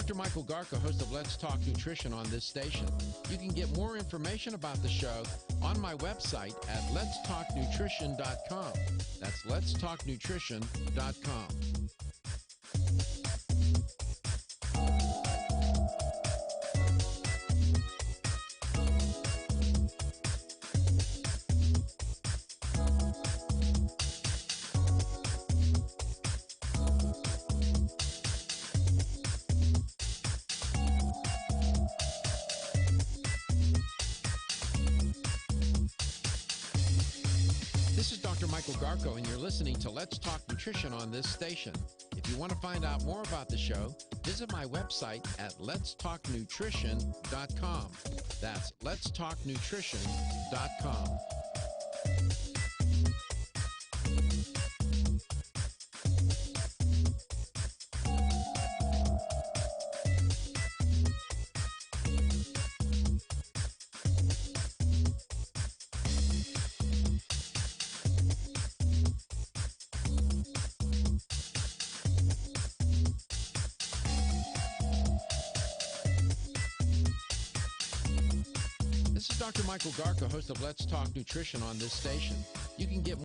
Dr. Michael Garko, host of Let's Talk Nutrition on this station. You can get more information about the show on my website at letstalknutrition.com. That's letstalknutrition.com. This is Dr. Michael Garko, and you're listening to Let's Talk Nutrition on this station. If you want to find out more about the show, visit my website at letstalknutrition.com. That's letstalknutrition.com. This is Dr. Michael Garko, host of Let's Talk Nutrition on this station. You can get more.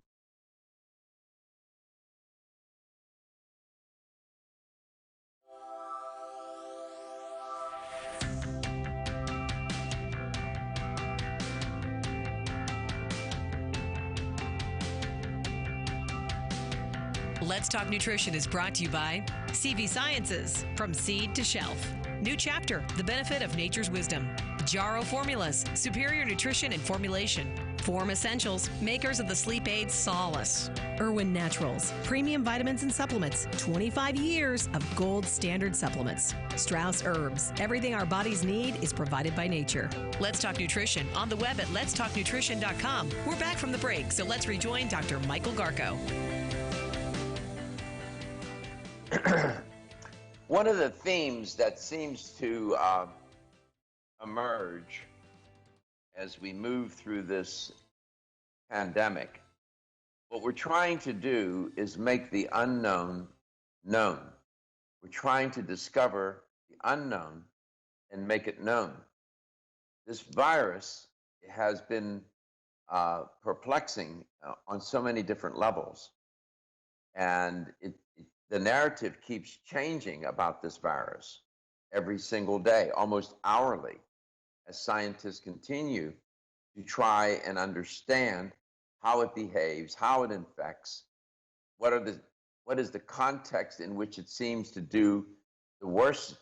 Let's Talk Nutrition is brought to you by CV Sciences, from seed to shelf. New chapter, the benefit of nature's wisdom. Jarrow Formulas, superior nutrition and formulation. Form Essentials, makers of the sleep aid Solace. Irwin Naturals, premium vitamins and supplements. 25 years of gold standard supplements. Strauss Herbs, everything our bodies need is provided by nature. Let's Talk Nutrition on the web at letstalknutrition.com. We're back from the break, so let's rejoin Dr. Michael Garko. One of the themes that seems to emerge as we move through this pandemic, what we're trying to do is make the unknown known. We're trying to discover the unknown and make it known. This virus has been perplexing on so many different levels, and the narrative keeps changing about this virus every single day, almost hourly, as scientists continue to try and understand how it behaves, how it infects, what is the context in which it seems to do the worst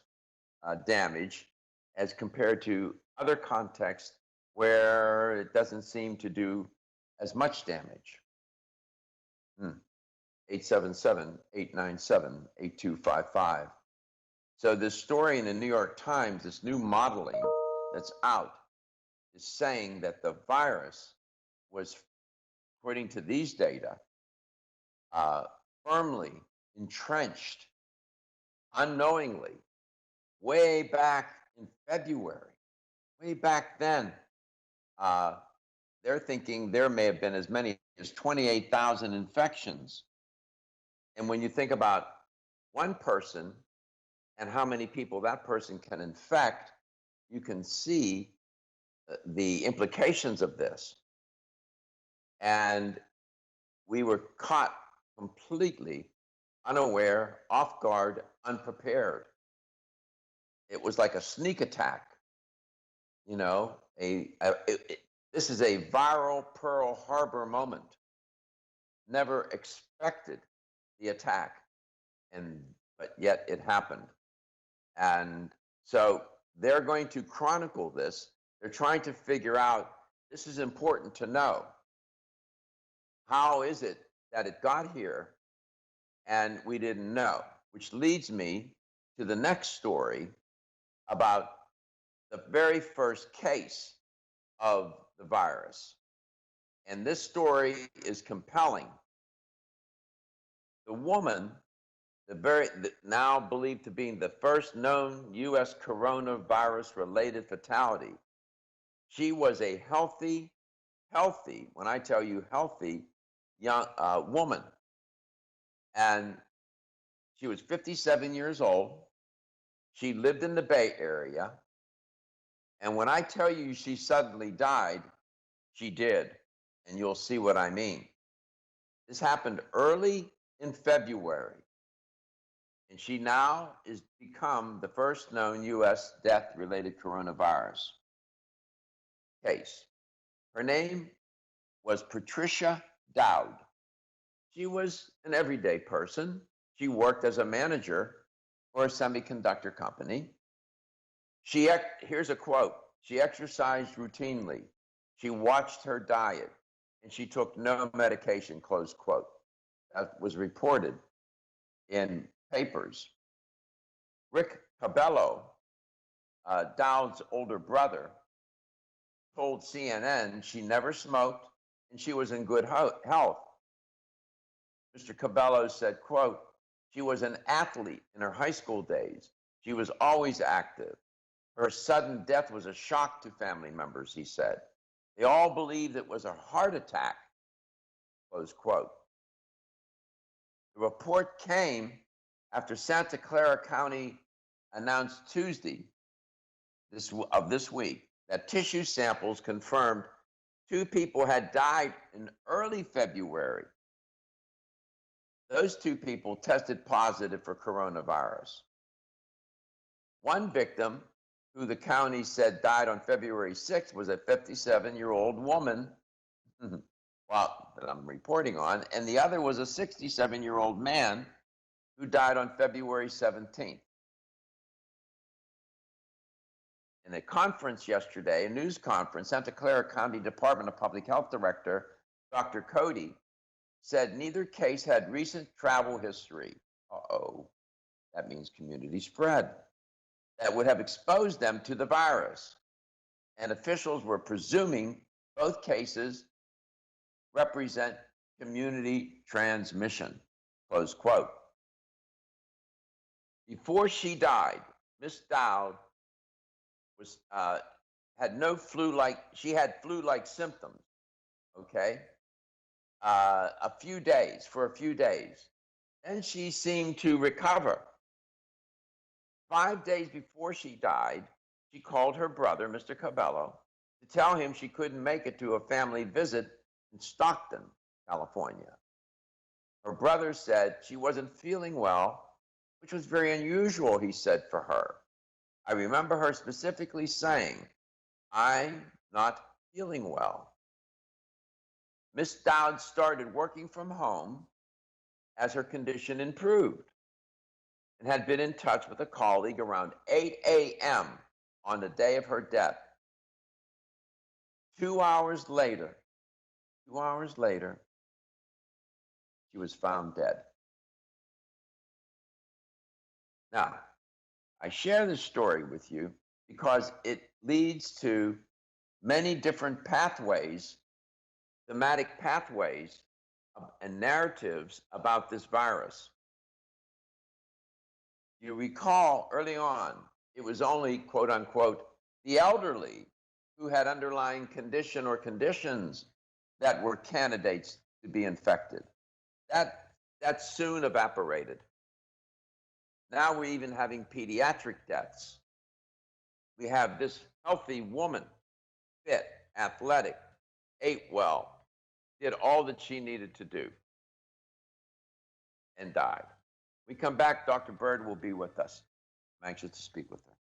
damage as compared to other contexts where it doesn't seem to do as much damage. 877-897-8255. So this story in the New York Times, this new modeling that's out, is saying that the virus was, according to these data, firmly entrenched unknowingly way back in February. Way back then, they're thinking there may have been as many as 28,000 infections. And when you think about one person and how many people that person can infect, you can see the implications of this. And we were caught completely unaware, off guard, unprepared. It was like a sneak attack. You know, this is a viral Pearl Harbor moment. Never expected the attack, but yet it happened. And so they're going to chronicle this. They're trying to figure out, this is important to know. How is it that it got here and we didn't know? Which leads me to the next story about the very first case of the virus. And this story is compelling. The woman, now believed to be the first known U.S. coronavirus-related fatality, she was a healthy, when I tell you healthy, young woman. And she was 57 years old. She lived in the Bay Area. And when I tell you she suddenly died, she did. And you'll see what I mean. This happened early in February. And she now is become the first known U.S. death-related coronavirus case. Her name was Patricia Dowd. She was an everyday person. She worked as a manager for a semiconductor company. Here's a quote. She exercised routinely. She watched her diet, and she took no medication, close quote. That was reported in papers. Rick Cabello, Dowd's older brother, told CNN she never smoked and she was in good health. Mr. Cabello said, quote, she was an athlete in her high school days. She was always active. Her sudden death was a shock to family members, he said. They all believed it was a heart attack, close quote. The report came after Santa Clara County announced Tuesday of this week that tissue samples confirmed 2 people had died in early February. Those 2 people tested positive for coronavirus. One victim, who the county said died on February 6th, was a 57-year-old woman, that I'm reporting on, and the other was a 67-year-old man who died on February 17th. In a conference yesterday, a news conference, Santa Clara County Department of Public Health Director Dr. Cody said neither case had recent travel history. That means community spread. That would have exposed them to the virus. And officials were presuming both cases represent community transmission, close quote. Before she died, Miss Dowd was had flu-like symptoms, okay, for a few days. Then she seemed to recover. 5 days before she died, she called her brother, Mr. Cabello, to tell him she couldn't make it to a family visit in Stockton, California. Her brother said she wasn't feeling well, which was very unusual, he said, for her. I remember her specifically saying, I'm not feeling well. Miss Dowd started working from home as her condition improved and had been in touch with a colleague around 8 a.m. on the day of her death. 2 hours later, she was found dead. Now, I share this story with you because it leads to many different pathways, thematic pathways, and narratives about this virus. You recall early on, it was only, quote unquote, the elderly who had underlying condition or conditions that were candidates to be infected. That soon evaporated. Now we're even having pediatric deaths. We have this healthy woman, fit, athletic, ate well, did all that she needed to do, and died. We come back, Dr. Bird will be with us. I'm anxious to speak with her.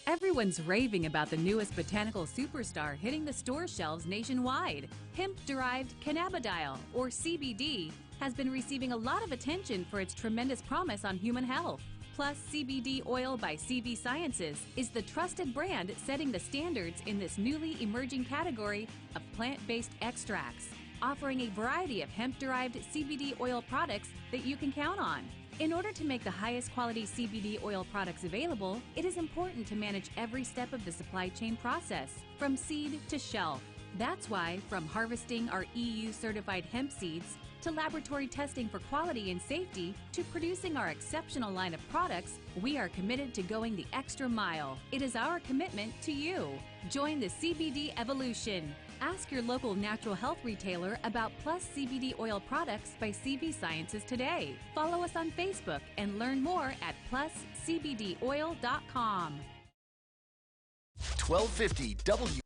Everyone's raving about the newest botanical superstar hitting the store shelves nationwide. Hemp-derived cannabidiol, or CBD, has been receiving a lot of attention for its tremendous promise on human health. Plus, CBD Oil by CV Sciences is the trusted brand setting the standards in this newly emerging category of plant-based extracts, offering a variety of hemp-derived CBD oil products that you can count on. In order to make the highest quality CBD oil products available, it is important to manage every step of the supply chain process, from seed to shelf. That's why, from harvesting our EU-certified hemp seeds, to laboratory testing for quality and safety, to producing our exceptional line of products, we are committed to going the extra mile. It is our commitment to you. Join the CBD evolution. Ask your local natural health retailer about Plus CBD oil products by CV Sciences today. Follow us on Facebook and learn more at pluscbdoil.com. 1250 W.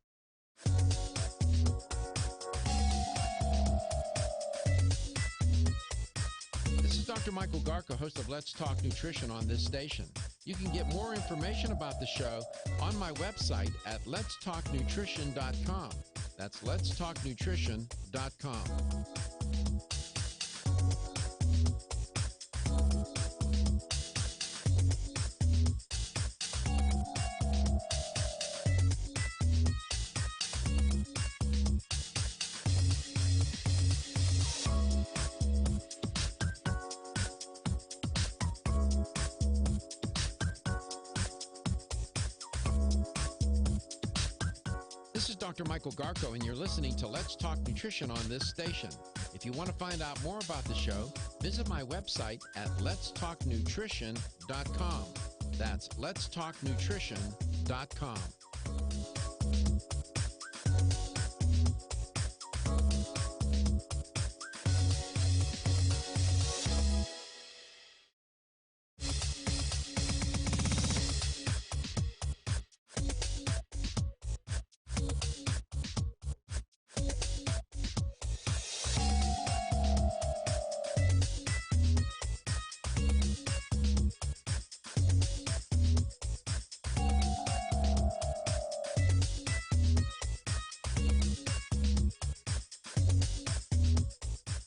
This is Dr. Michael Garko, host of Let's Talk Nutrition on this station. You can get more information about the show on my website at letstalknutrition.com. That's letstalknutrition.com. This is Dr. Michael Garko, and you're listening to Let's Talk Nutrition on this station. If you want to find out more about the show, visit my website at letstalknutrition.com. That's letstalknutrition.com.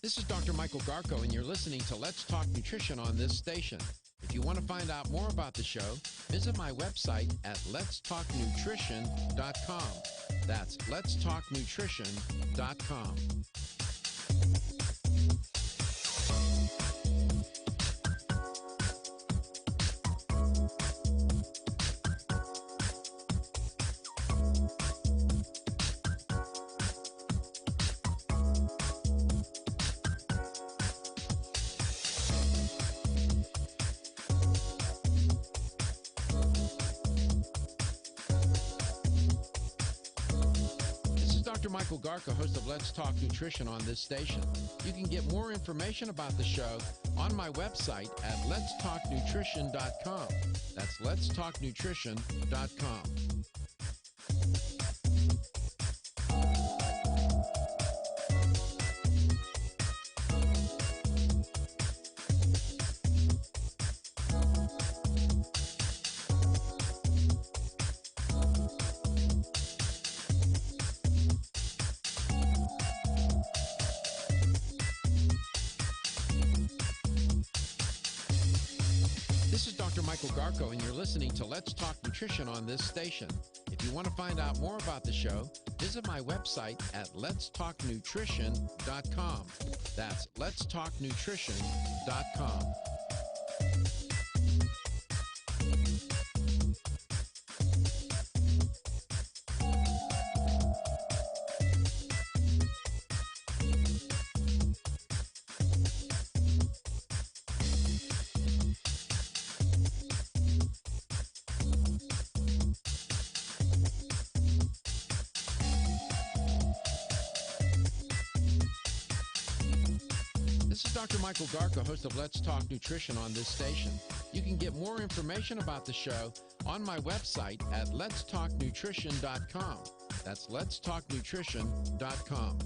This is Dr. Michael Garko, and you're listening to Let's Talk Nutrition on this station. If you want to find out more about the show, visit my website at letstalknutrition.com. That's letstalknutrition.com. Dr. Michael Garko, host of Let's Talk Nutrition on this station. You can get more information about the show on my website at letstalknutrition.com. That's letstalknutrition.com. This is Dr. Michael Garko, and you're listening to Let's Talk Nutrition on this station. If you want to find out more about the show, visit my website at letstalknutrition.com. That's letstalknutrition.com. This is Dr. Michael Garko, host of Let's Talk Nutrition on this station. You can get more information about the show on my website at letstalknutrition.com. That's letstalknutrition.com.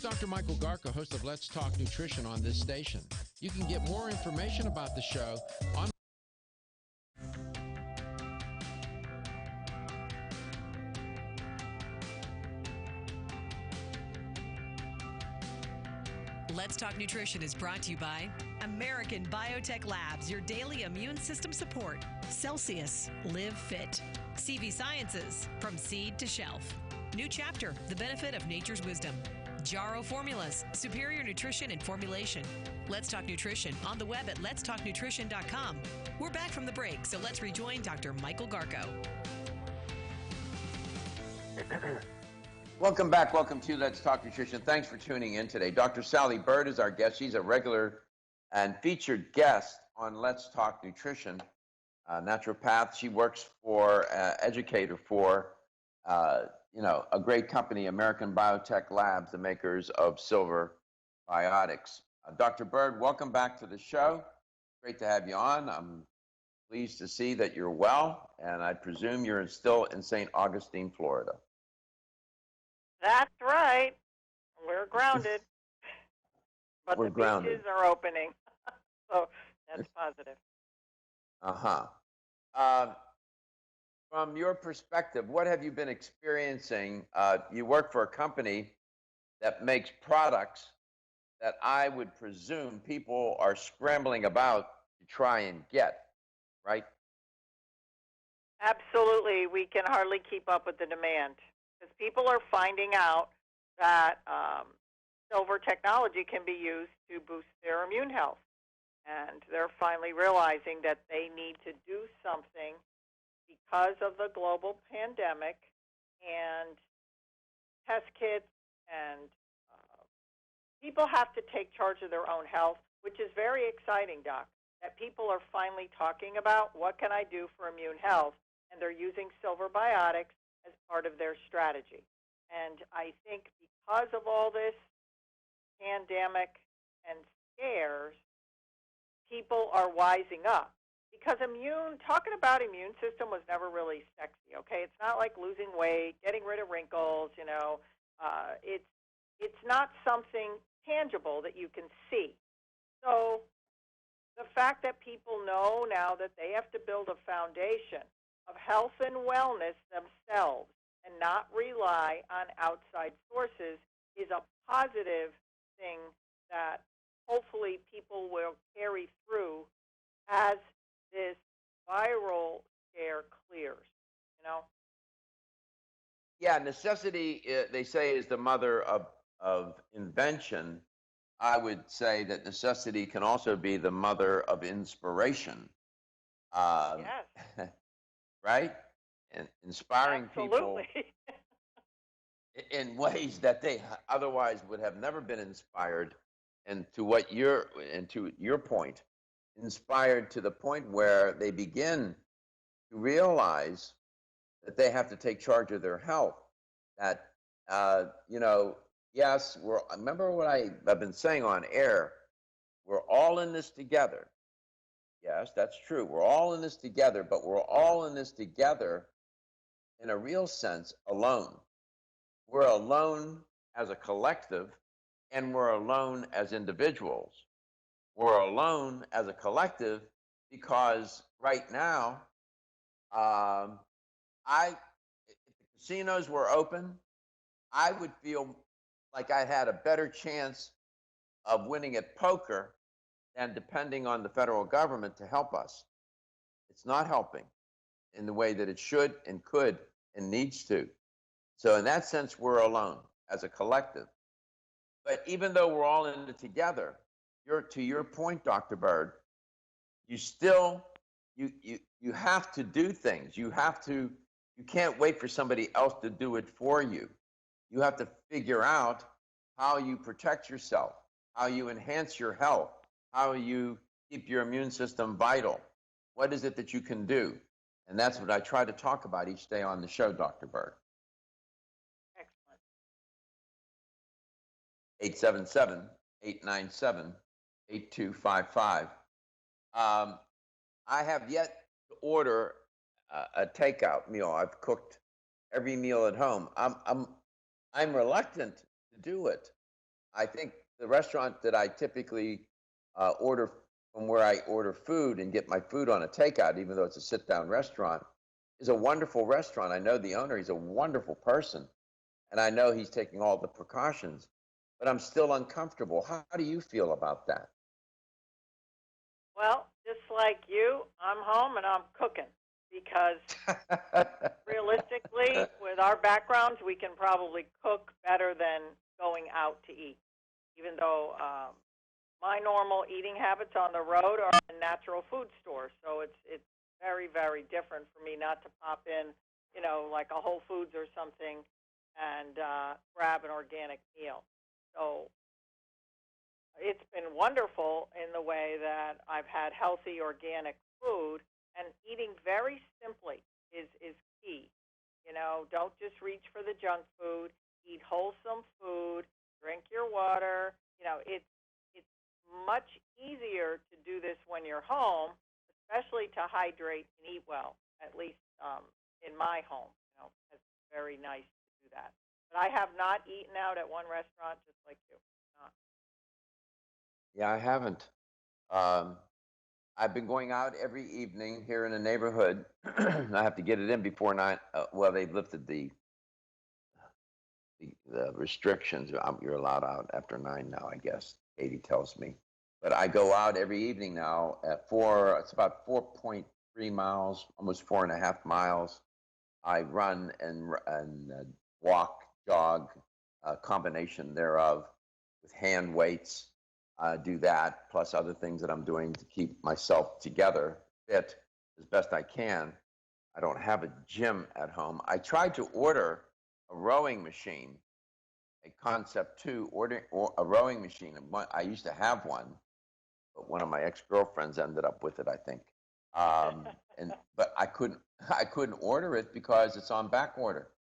Dr. Michael Garko, host of Let's Talk Nutrition on this station. You can get more information about the show on Let's Talk Nutrition is brought to you by American Biotech Labs, your daily immune system support. Celsius, Live Fit. CV Sciences, from seed to shelf. New chapter, the benefit of nature's wisdom. Jarrow Formulas, superior nutrition and formulation. Let's Talk Nutrition on the web at letstalknutrition.com. We're back from the break, so let's rejoin Dr. Michael Garko. Welcome back. Welcome to Let's Talk Nutrition. Thanks for tuning in today. Dr. Sally Bird is our guest. She's a regular and featured guest on Let's Talk Nutrition. Naturopath. She works for, educator for, a great company, American Biotech Labs, the makers of Silver Biotics. Dr. Bird, welcome back to the show. Great to have you on. I'm pleased to see that you're well, and I presume you're still in St. Augustine, Florida. That's right. We're grounded. But We're the grounded. beaches are opening. So that's positive. From your perspective, what have you been experiencing? You work for a company that makes products that I would presume people are scrambling about to try and get, right? Absolutely. We can hardly keep up with the demand because people are finding out that silver technology can be used to boost their immune health. And they're finally realizing that they need to do something because of the global pandemic and test kits, and people have to take charge of their own health, which is very exciting, Doc, that people are finally talking about what can I do for immune health, and they're using Silver Biotics as part of their strategy. And I think because of all this pandemic and scares, people are wising up. Because talking about immune system was never really sexy, okay? It's not like losing weight, getting rid of wrinkles, It's not something tangible that you can see. So the fact that people know now that they have to build a foundation of health and wellness themselves and not rely on outside sources is a positive thing that hopefully people will carry through as this viral scare clears, Yeah, necessity, they say, is the mother of invention. I would say that necessity can also be the mother of inspiration. Yes. Right? And inspiring Absolutely. people in ways that they otherwise would have never been inspired. And to your point, inspired to the point where they begin to realize that they have to take charge of their health. That, yes, remember what I've been saying on air, we're all in this together. Yes, that's true. We're all in this together, but we're all in this together in a real sense alone. We're alone as a collective, and we're alone as individuals. We're alone as a collective because right now, if the casinos were open, I would feel like I had a better chance of winning at poker than depending on the federal government to help us. It's not helping in the way that it should and could and needs to. So in that sense, we're alone as a collective. But even though we're all in it together, to your point, Dr. Bird, you still, you have to do things. You can't wait for somebody else to do it for you. You have to figure out how you protect yourself, how you enhance your health, how you keep your immune system vital. What is it that you can do? And that's what I try to talk about each day on the show, Dr. Bird. Excellent. 877-897-8255. I have yet to order a takeout meal. I've cooked every meal at home. I'm reluctant to do it. I think the restaurant that I typically order from, where I order food and get my food on a takeout, even though it's a sit-down restaurant, is a wonderful restaurant. I know the owner. He's a wonderful person, and I know he's taking all the precautions, but I'm still uncomfortable. How do you feel about that? Well, just like you, I'm home and I'm cooking because realistically, with our backgrounds, we can probably cook better than going out even though my normal eating habits on the road are in natural food stores. So it's very, very different for me not to pop in, like a Whole Foods or something and grab an organic meal. So it's been wonderful in the way that I've had healthy organic food, and eating very simply is key. Don't just reach for the junk food. Eat wholesome food. Drink your water. It's much easier to do this when you're home, especially to hydrate and eat well. At least in my home, it's very nice to do that. But I have not eaten out at one restaurant, just like you. Not. Yeah, I haven't. I've been going out every evening here in the neighborhood. I have to get it in before 9. Well, they've lifted the restrictions. You're allowed out after 9 now, I guess. Katie tells me. But I go out every evening now at 4. It's about 4.3 miles, almost 4.5 miles. I run and walk, jog, a combination thereof with hand weights. Do that, plus other things that I'm doing to keep myself together, fit as best I can. I don't have a gym at home. I tried to order a rowing machine, a Concept 2, a rowing machine. I used to have one, but one of my ex-girlfriends ended up with it, I think. But I couldn't order it because it's on back order.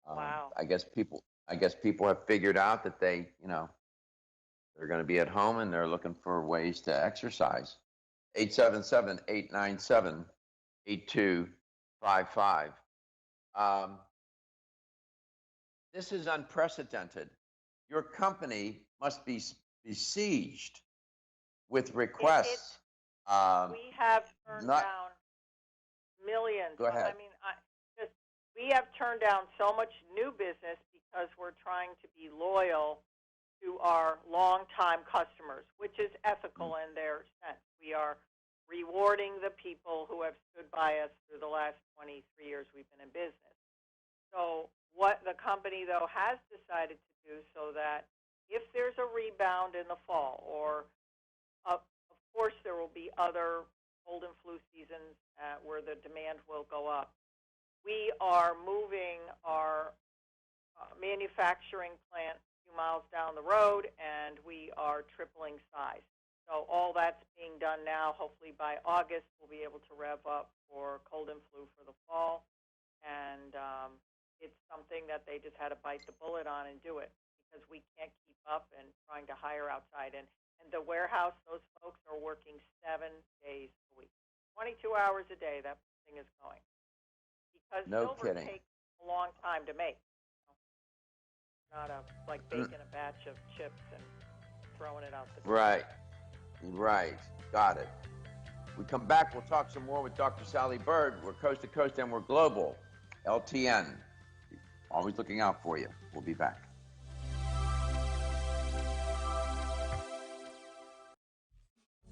Wow. I guess people have figured out that they're going to be at home and they're looking for ways to exercise. 877-897-8255. This is unprecedented. Your company must be besieged with requests. We have turned down millions. Go ahead. We have turned down so much new business because we're trying to be loyal to our longtime customers, which is ethical in their sense. We are rewarding the people who have stood by us through the last 23 years we've been in business. So what the company, though, has decided to do so that if there's a rebound in the fall, or of course there will be other cold and flu seasons where the demand will go up, we are moving our manufacturing plant a few miles down the road, and we are tripling size. So all that's being done now. Hopefully by August we'll be able to rev up for cold and flu for the fall, and it's something that they just had to bite the bullet on and do it, because we can't keep up and trying to hire outside. And the warehouse, those folks are working 7 days a week, 22 hours a day. That thing is going. Because no silver kidding. takes a long time to make. Not like baking a batch of chips and throwing it out the door. Right. Got it. We come back, we'll talk some more with Dr. Sally Bird. We're coast to coast and we're global. LTN. Always looking out for you. We'll be back.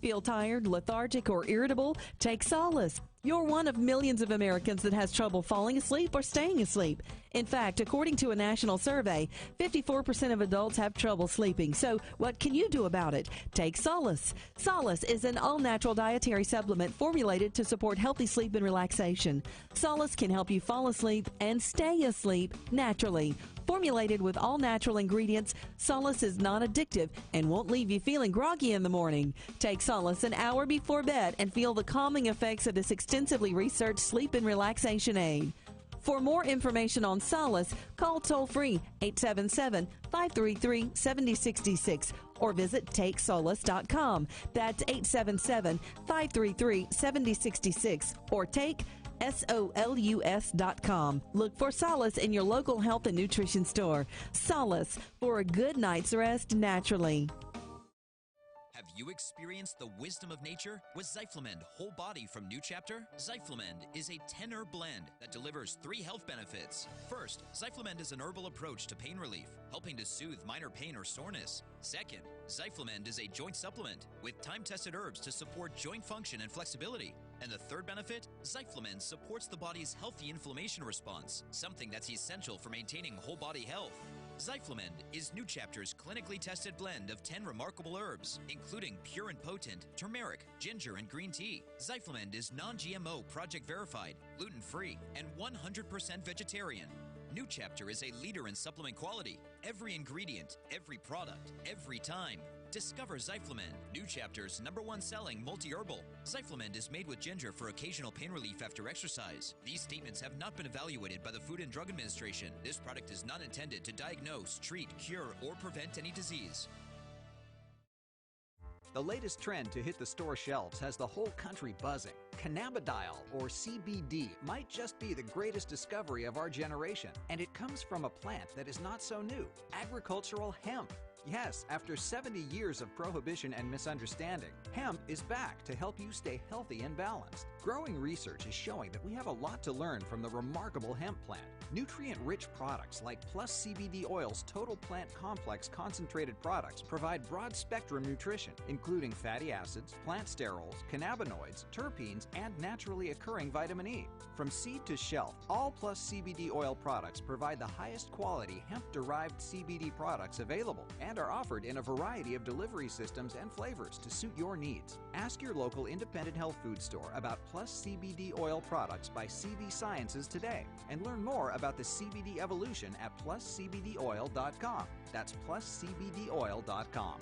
Feel tired, lethargic, or irritable? Take solace. You're one of millions of Americans that has trouble falling asleep or staying asleep. In fact, according to a national survey, 54% of adults have trouble sleeping. So what can you do about it? Take Solace. Solace is an all-natural dietary supplement formulated to support healthy sleep and relaxation. Solace can help you fall asleep and stay asleep naturally. Formulated with all natural ingredients, Solace is non-addictive and won't leave you feeling groggy in the morning. Take Solace an hour before bed and feel the calming effects of this extensively researched sleep and relaxation aid. For more information on Solace, call toll-free 877-533-7066 or visit TakeSolace.com. That's 877-533-7066 or take SOLUS.com. Look for Solace in your local health and nutrition store. Solace, for a good night's rest naturally. Have you experienced the wisdom of nature with Zyflamend Whole Body from New Chapter? Zyflamend is a 10-herb blend that delivers 3 health benefits. First, Zyflamend is an herbal approach to pain relief, helping to soothe minor pain or soreness. Second, Zyflamend is a joint supplement with time-tested herbs to support joint function and flexibility. And the third benefit, Zyflamend supports the body's healthy inflammation response, something that's essential for maintaining whole body health. Zyflamend is New Chapter's clinically tested blend of 10 remarkable herbs, including pure and potent turmeric, ginger, and green tea. Zyflamend is non-GMO, project verified, gluten-free, and 100% vegetarian. New Chapter is a leader in supplement quality. Every ingredient, every product, every time. Discover Zyflamend, New Chapter's #1 selling multi-herbal. Zyflamend is made with ginger for occasional pain relief after exercise. These statements have not been evaluated by the Food and Drug Administration. This product is not intended to diagnose, treat, cure, or prevent any disease. The latest trend to hit the store shelves has the whole country buzzing. Cannabidiol, or CBD, might just be the greatest discovery of our generation, and it comes from a plant that is not so new, agricultural hemp. Yes, after 70 years of prohibition and misunderstanding, hemp is back to help you stay healthy and balanced. Growing research is showing that we have a lot to learn from the remarkable hemp plant. Nutrient-rich products like Plus CBD Oil's Total Plant Complex concentrated products provide broad-spectrum nutrition, including fatty acids, plant sterols, cannabinoids, terpenes, and naturally occurring vitamin E. From seed to shelf, all Plus CBD Oil products provide the highest quality hemp-derived CBD products available and are offered in a variety of delivery systems and flavors to suit your needs. Ask your local independent health food store about Plus CBD Oil products by CV Sciences today and learn more about the CBD evolution at pluscbdoil.com. That's pluscbdoil.com.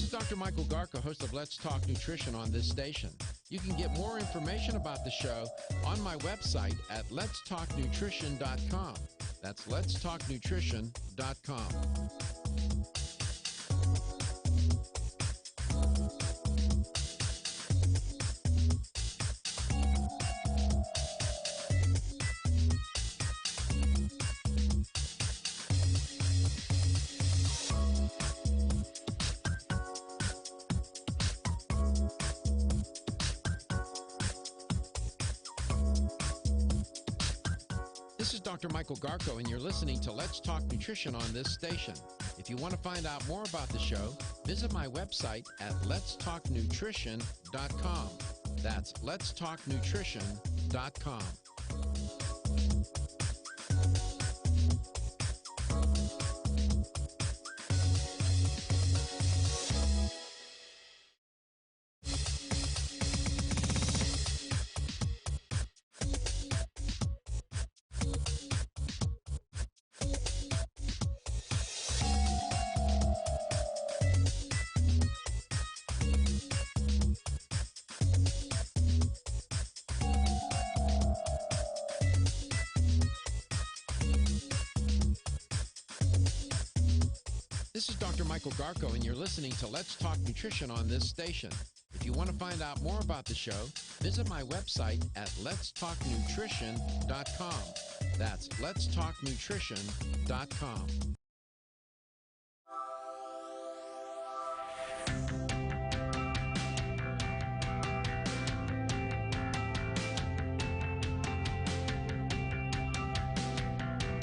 Dr. Michael Garko, host of Let's Talk Nutrition on this station. You can get more information about the show on my website at letstalknutrition.com. That's letstalknutrition.com. This is Dr. Michael Garko, and you're listening to Let's Talk Nutrition on this station. If you want to find out more about the show, visit my website at letstalknutrition.com. That's letstalknutrition.com. This is Dr. Michael Garko, and you're listening to Let's Talk Nutrition on this station. If you want to find out more about the show, visit my website at letstalknutrition.com. That's letstalknutrition.com.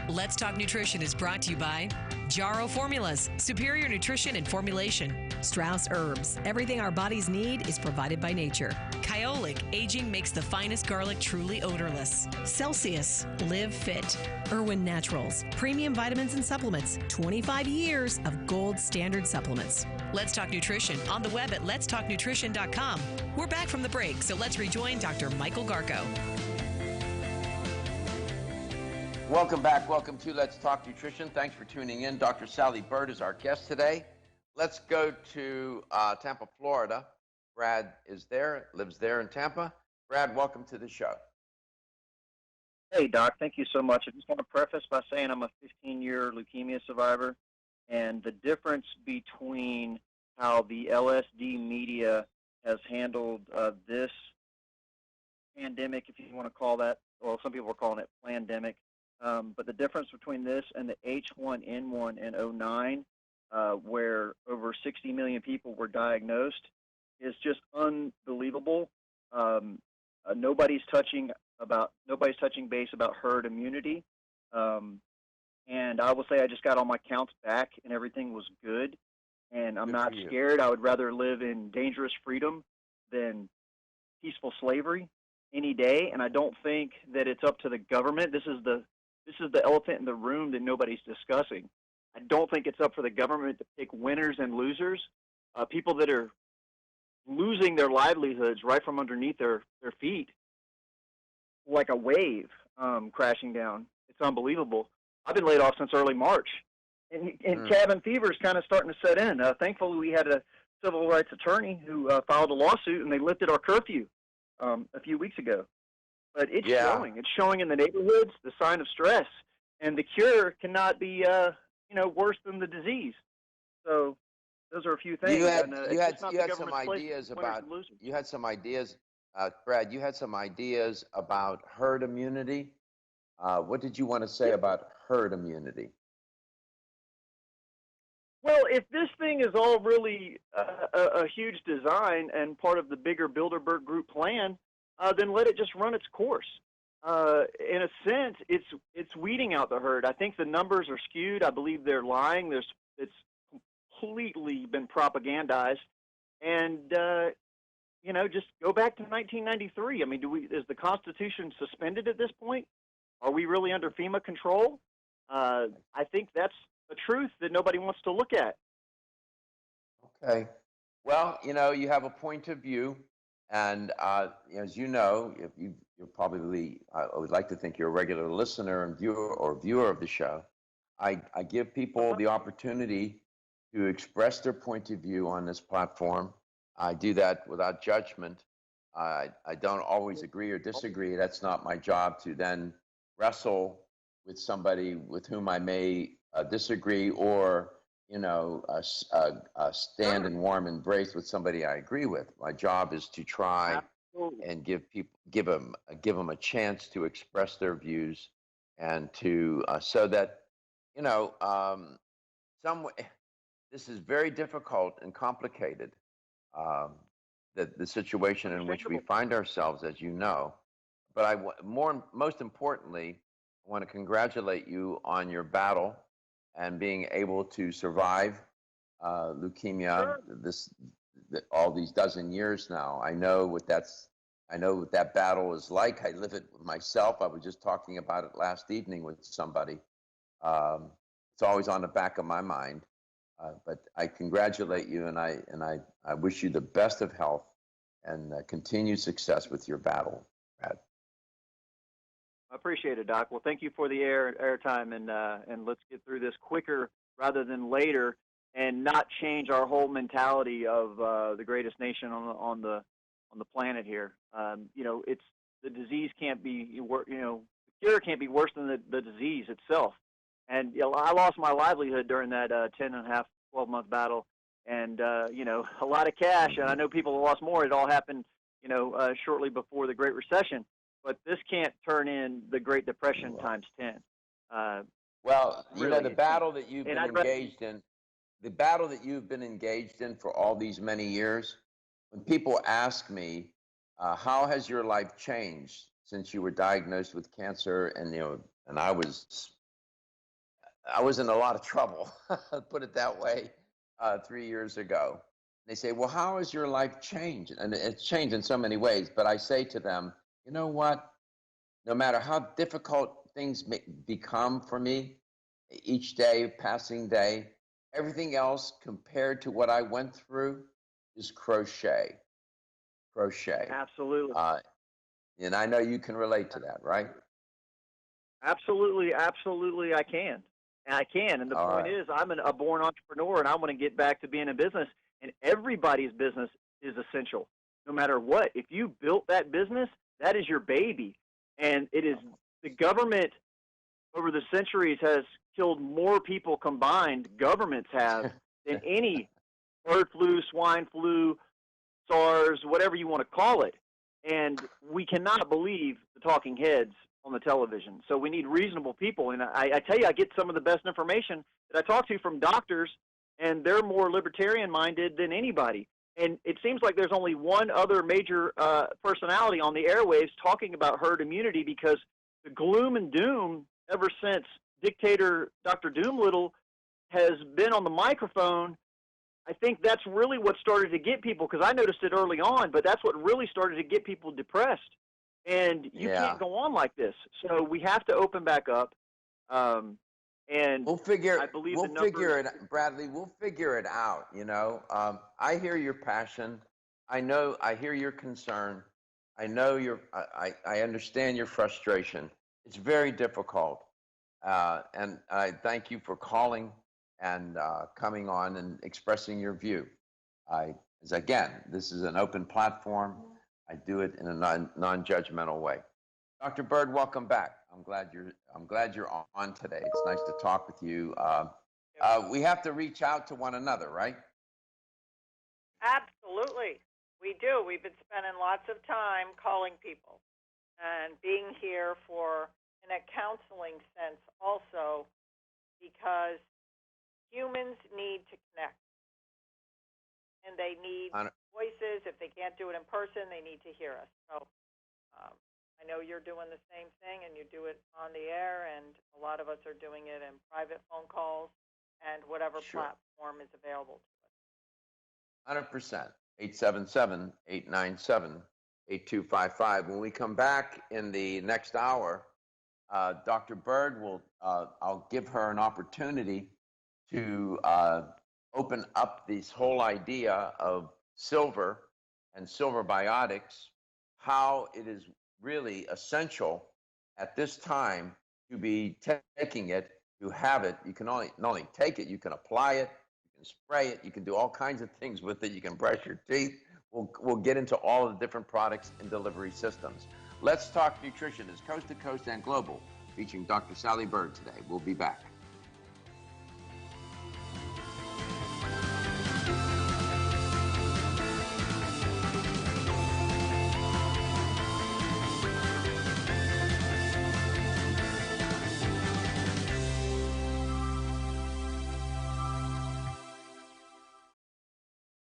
Let's Talk Nutrition is brought to you by Jarrow Formulas, superior nutrition and formulation. Strauss Herbs, everything our bodies need is provided by nature. Kyolic, aging makes the finest garlic truly odorless. Celsius, live fit. Irwin Naturals, premium vitamins and supplements. 25 years of gold standard supplements. Let's Talk Nutrition on the web at letstalknutrition.com. We're back from the break, so let's rejoin Dr. Michael Garko. Welcome back. Welcome to Let's Talk Nutrition. Thanks for tuning in. Dr. Sally Bird is our guest today. Let's go to Tampa, Florida. Brad is there, lives there in Tampa. Brad, welcome to the show. Hey, Doc. Thank you so much. I just want to preface by saying I'm a 15-year leukemia survivor, and the difference between how the LSD media has handled this pandemic, if you want to call that, well, some people are calling it plandemic, but the difference between this and the H1N1 in 2009, where over 60 million people were diagnosed, is just unbelievable. Nobody's touching base about herd immunity. And I will say I just got all my counts back, and everything was good. And I'm Good not for you. scared. I would rather live in dangerous freedom than peaceful slavery any day. And I don't think that it's up to the government. This is the elephant in the room that nobody's discussing. I don't think it's up for the government to pick winners and losers. People that are losing their livelihoods right from underneath their feet, like a wave crashing down. It's unbelievable. I've been laid off since early March, and cabin fever is kind of starting to set in. Thankfully, we had a civil rights attorney who filed a lawsuit, and they lifted our curfew a few weeks ago. But it's showing. It's showing in the neighborhoods, the sign of stress, and the cure cannot be worse than the disease. So those are a few things. You had some ideas, Brad. You had some ideas about herd immunity. What did you want to say about herd immunity? Well, if this thing is all really a huge design and part of the bigger Bilderberg Group plan, then let it just run its course. In a sense, it's weeding out the herd. I think the numbers are skewed. I believe they're lying. It's completely been propagandized, and just go back to 1993. I mean, is the Constitution suspended at this point? Are we really under FEMA control? I think that's the truth that nobody wants to look at. Okay. Well, you have a point of view, and as you know, you're probably, I would like to think you're a regular listener and viewer of the show. I give people the opportunity to express their point of view on this platform. I do that without judgment. I don't always agree or disagree. That's not my job to then wrestle with somebody with whom I may disagree, or stand in warm embrace with somebody I agree with. My job is to try and give them a chance to express their views, and to so that this is very difficult and complicated. The situation in which we find ourselves, as you know. But most importantly, I want to congratulate you on your battle and being able to survive leukemia all these dozen years now. I know what that battle is like. I live it myself. I was just talking about it last evening with somebody. It's always on the back of my mind. But I congratulate you, and I wish you the best of health and continued success with your battle, Brad. I appreciate it, Doc. Well, thank you for the airtime, and let's get through this quicker rather than later, and not change our whole mentality of the greatest nation on the planet here. It's the disease can't be the cure can't be worse than the disease itself. And I lost my livelihood during that 12-month battle, and a lot of cash. And I know people lost more. It all happened, shortly before the Great Recession. But this can't turn in the Great Depression times 10. Well, really, the battle that you've been engaged in, for all these many years. When people ask me, how has your life changed since you were diagnosed with cancer, and I was in a lot of trouble, put it that way, 3 years ago. They say, well, how has your life changed? And it's changed in so many ways. But I say to them, you know what? No matter how difficult things become for me, each day, passing day, everything else compared to what I went through is crochet. Absolutely. And I know you can relate to that, right? Absolutely, I can. And the point is, I'm a born entrepreneur, and I want to get back to being in business, and everybody's business is essential, no matter what. If you built that business, that is your baby. And it is the government over the centuries has killed more people combined, governments have, than any bird flu, swine flu, SARS, whatever you want to call it. And we cannot believe the talking heads on the television. So we need reasonable people. And I tell you, I get some of the best information that I talk to from doctors, and they're more libertarian-minded than anybody. And it seems like there's only one other major personality on the airwaves talking about herd immunity, because the gloom and doom ever since dictator Dr. Doolittle has been on the microphone, I think that's really what started to get people, because I noticed it early on, but that's what really started to get people depressed. And you can't go on like this. So we have to open back up. And we'll figure. I believe we'll figure it, Bradley. We'll figure it out. You know, I hear your passion. I hear your concern. I know I understand your frustration. It's very difficult, and I thank you for calling and coming on and expressing your view. Again, this is an open platform. I do it in a non-judgmental way. Dr. Bird, welcome back. I'm glad you're on today. It's nice to talk with you. We have to reach out to one another, right? Absolutely. We do. We've been spending lots of time calling people and being here in a counseling sense also, because humans need to connect, and they need voices. If they can't do it in person, they need to hear us. So I know you're doing the same thing, and you do it on the air, and a lot of us are doing it in private phone calls and whatever platform is available to us. 100%. 877-897-8255. When we come back in the next hour, Dr. Bird I'll give her an opportunity to open up this whole idea of silver and silver biotics, how it is really essential at this time to be taking it, to have it. You can not only take it, you can apply it, you can spray it, you can do all kinds of things with it. You can brush your teeth. We'll get into all of the different products and delivery systems. Let's Talk Nutrition is coast to coast and global, featuring Dr. Sally Bird today. We'll be back.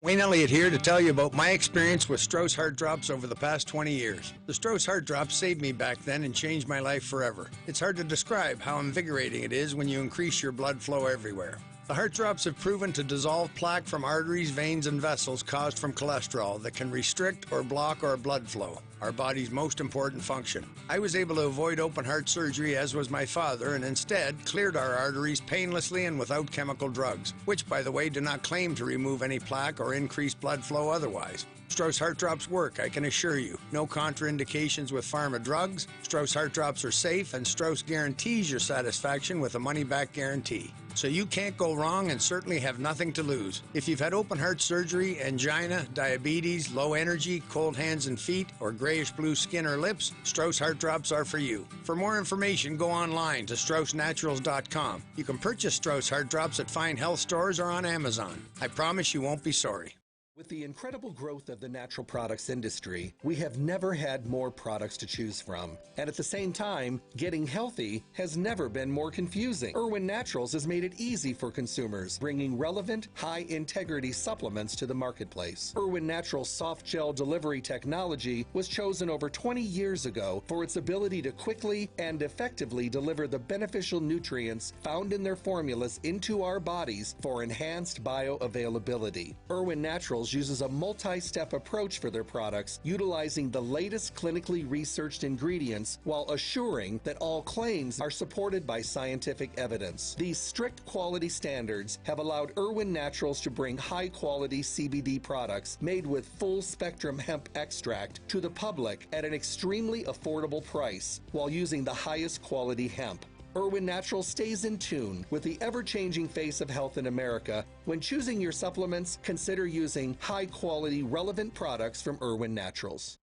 Wayne Elliott here to tell you about my experience with Strauss Heart Drops over the past 20 years. The Strauss Heart Drops saved me back then and changed my life forever. It's hard to describe how invigorating it is when you increase your blood flow everywhere. The heart drops have proven to dissolve plaque from arteries, veins, and vessels caused from cholesterol that can restrict or block our blood flow, our body's most important function. I was able to avoid open heart surgery, as was my father, and instead cleared our arteries painlessly and without chemical drugs, which, by the way, do not claim to remove any plaque or increase blood flow otherwise. Strauss Heart Drops work, I can assure you. No contraindications with pharma drugs. Strauss Heart Drops are safe, and Strauss guarantees your satisfaction with a money-back guarantee. So you can't go wrong and certainly have nothing to lose. If you've had open heart surgery, angina, diabetes, low energy, cold hands and feet, or grayish-blue skin or lips, Strauss Heart Drops are for you. For more information, go online to StraussNaturals.com. You can purchase Strauss Heart Drops at fine health stores or on Amazon. I promise you won't be sorry. With the incredible growth of the natural products industry, we have never had more products to choose from. And at the same time, getting healthy has never been more confusing. Irwin Naturals has made it easy for consumers, bringing relevant, high-integrity supplements to the marketplace. Irwin Naturals soft gel delivery technology was chosen over 20 years ago for its ability to quickly and effectively deliver the beneficial nutrients found in their formulas into our bodies for enhanced bioavailability. Irwin Naturals uses a multi-step approach for their products, utilizing the latest clinically researched ingredients while assuring that all claims are supported by scientific evidence. These strict quality standards have allowed Irwin Naturals to bring high-quality CBD products made with full-spectrum hemp extract to the public at an extremely affordable price while using the highest quality hemp. Irwin Naturals stays in tune with the ever-changing face of health in America. When choosing your supplements, consider using high-quality, relevant products from Irwin Naturals.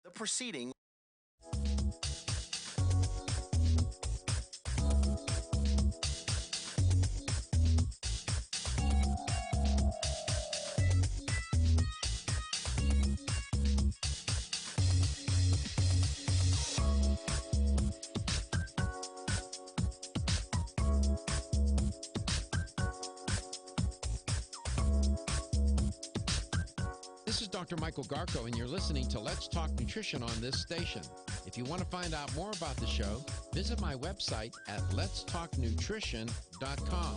The proceeding. This is Dr. Michael Garko, and you're listening to Let's Talk Nutrition on this station. If you want to find out more about the show, visit my website at letstalknutrition.com.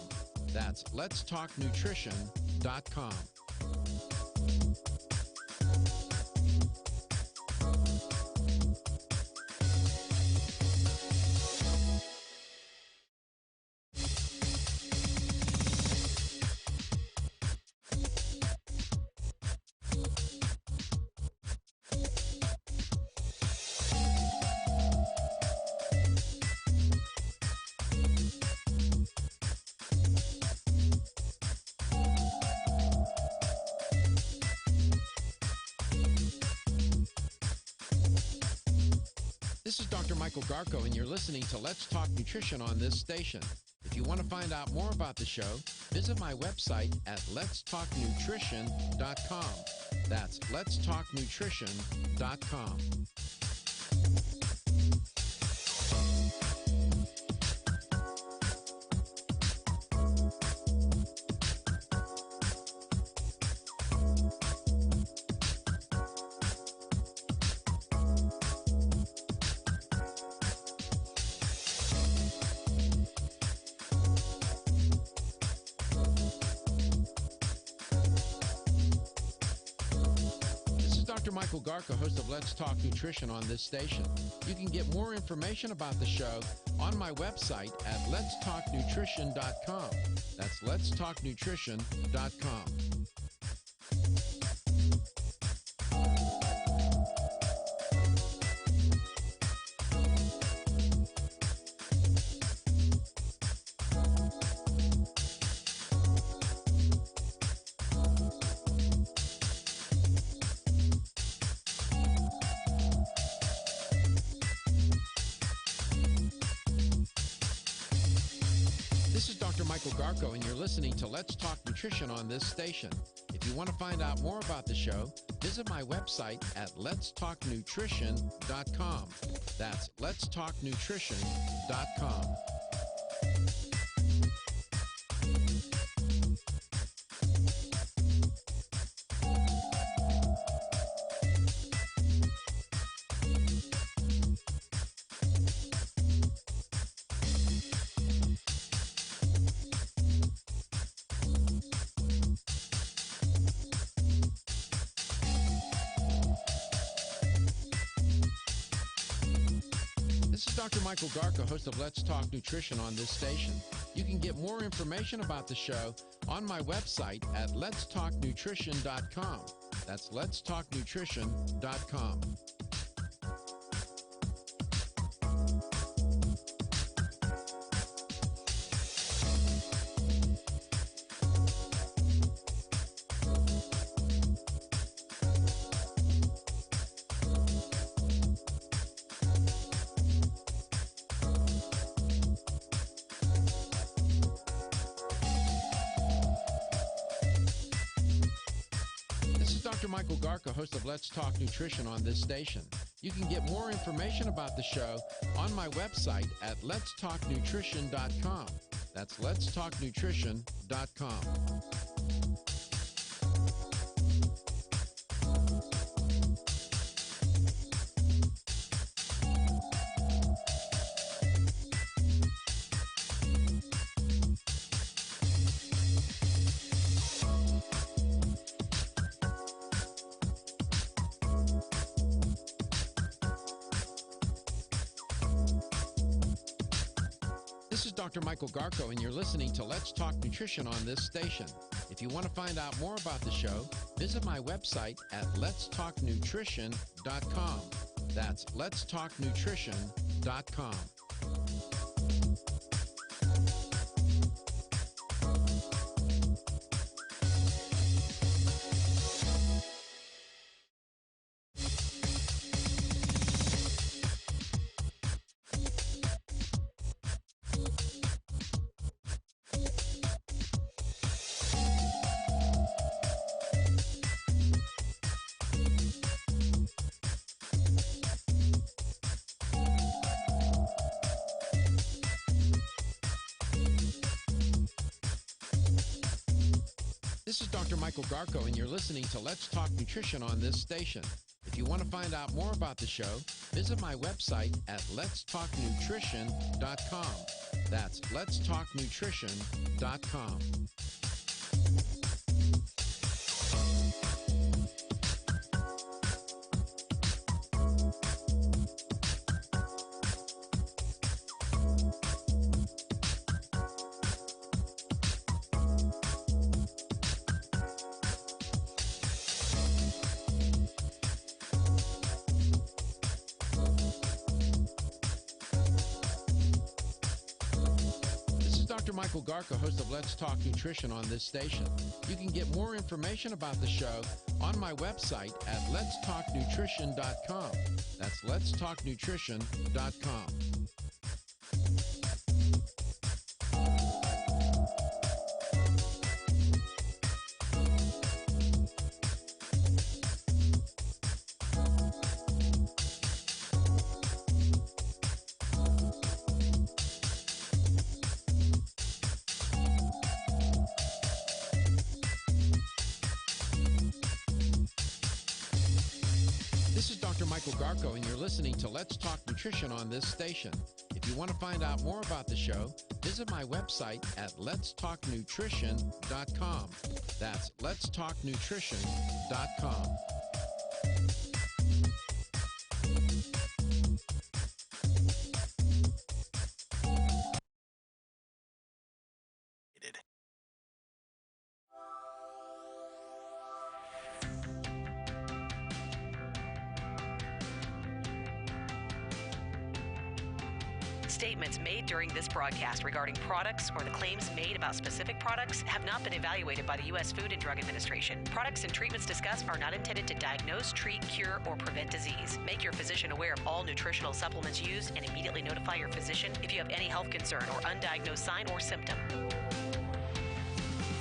That's letstalknutrition.com. This is Dr. Michael Garko, and you're listening to Let's Talk Nutrition on this station. If you want to find out more about the show, visit my website at letstalknutrition.com. That's letstalknutrition.com. Dr. Michael Garko, host of Let's Talk Nutrition on this station. You can get more information about the show on my website at letstalknutrition.com. That's letstalknutrition.com. This is Dr. Michael Garko, and you're listening to Let's Talk Nutrition on this station. If you want to find out more about the show, visit my website at letstalknutrition.com. That's letstalknutrition.com. This is Dr. Michael Garko, host of Let's Talk Nutrition on this station. You can get more information about the show on my website at letstalknutrition.com. That's letstalknutrition.com. This is Dr. Michael Garko, host of Let's Talk Nutrition on this station. You can get more information about the show on my website at letstalknutrition.com. That's letstalknutrition.com. This is Dr. Michael Garko, and you're listening to Let's Talk Nutrition on this station. If you want to find out more about the show, visit my website at letstalknutrition.com. That's letstalknutrition.com. This is Dr. Michael Garko, and you're listening to Let's Talk Nutrition on this station. If you want to find out more about the show, visit my website at letstalknutrition.com. That's letstalknutrition.com. Dr. Michael Garko, host of Let's Talk Nutrition on this station. You can get more information about the show on my website at letstalknutrition.com. That's letstalknutrition.com. This is Dr. Michael Garko, and you're listening to Let's Talk Nutrition on this station. If you want to find out more about the show, visit my website at letstalknutrition.com. That's letstalknutrition.com. Statements made during this broadcast regarding products or the claims made about specific products have not been evaluated by the U.S. Food and Drug Administration. Products and treatments discussed are not intended to diagnose, treat, cure, or prevent disease. Make your physician aware of all nutritional supplements used and immediately notify your physician if you have any health concern or undiagnosed sign or symptom.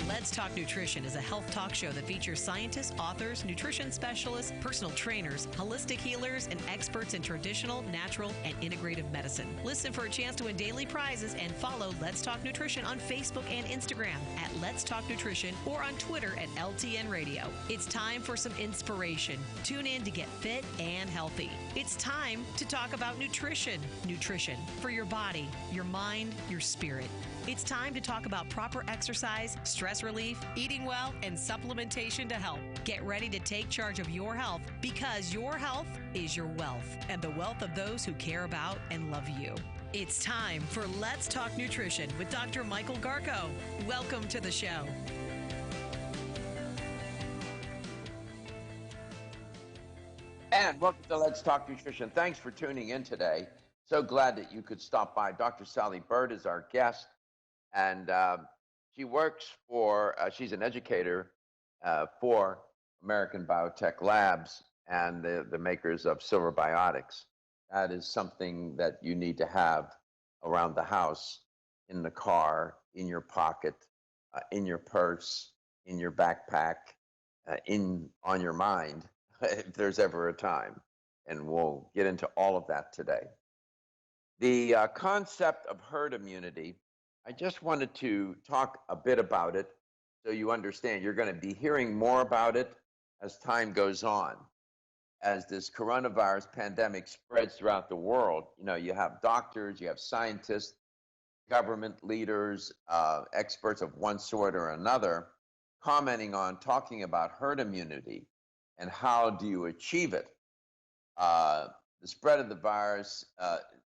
Let's Talk Nutrition is a health talk show that features scientists, authors, nutrition specialists, personal trainers, holistic healers, and experts in traditional, natural, and integrative medicine. Listen for a chance to win daily prizes and follow Let's Talk Nutrition on Facebook and Instagram at Let's Talk Nutrition or on Twitter at LTN Radio. It's time for some inspiration. Tune in to get fit and healthy. It's time to talk about nutrition. Nutrition for your body, your mind, your spirit. It's time to talk about proper exercise, stress relief, eating well, and supplementation to help. Get ready to take charge of your health because your health is your wealth and the wealth of those who care about and love you. It's time for Let's Talk Nutrition with Dr. Michael Garko. Welcome to the show. And welcome to Let's Talk Nutrition. Thanks for tuning in today. So glad that you could stop by. Dr. Sally Bird is our guest. And she works for, she's an educator for American Biotech Labs and the makers of Silver Biotics. That is something that you need to have around the house, in the car, in your pocket, in your purse, in your backpack, on your mind, if there's ever a time. And we'll get into all of that today. The concept of herd immunity, I just wanted to talk a bit about it so you understand. You're going to be hearing more about it as time goes on. As this coronavirus pandemic spreads throughout the world, you know, you have doctors, you have scientists, government leaders, experts of one sort or another commenting on talking about herd immunity and how do you achieve it. The spread of the virus,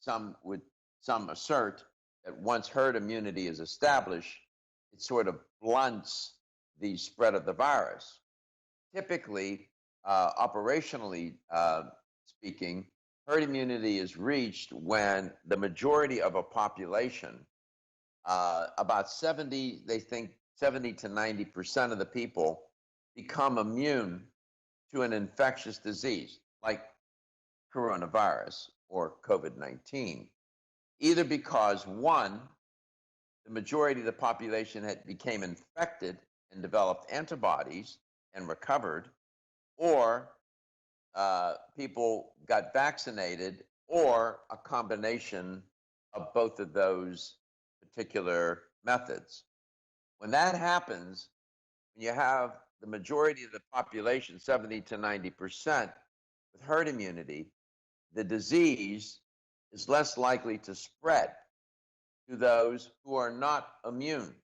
some assert that once herd immunity is established, it sort of blunts the spread of the virus. Typically, operationally speaking, herd immunity is reached when the majority of a population, about 70 to 90% of the people become immune to an infectious disease like coronavirus or COVID-19. Either because, one, the majority of the population became infected and developed antibodies and recovered, or people got vaccinated, or a combination of both of those particular methods. When that happens, when you have the majority of the population, 70 to 90%, with herd immunity, the disease is less likely to spread to those who are not immune.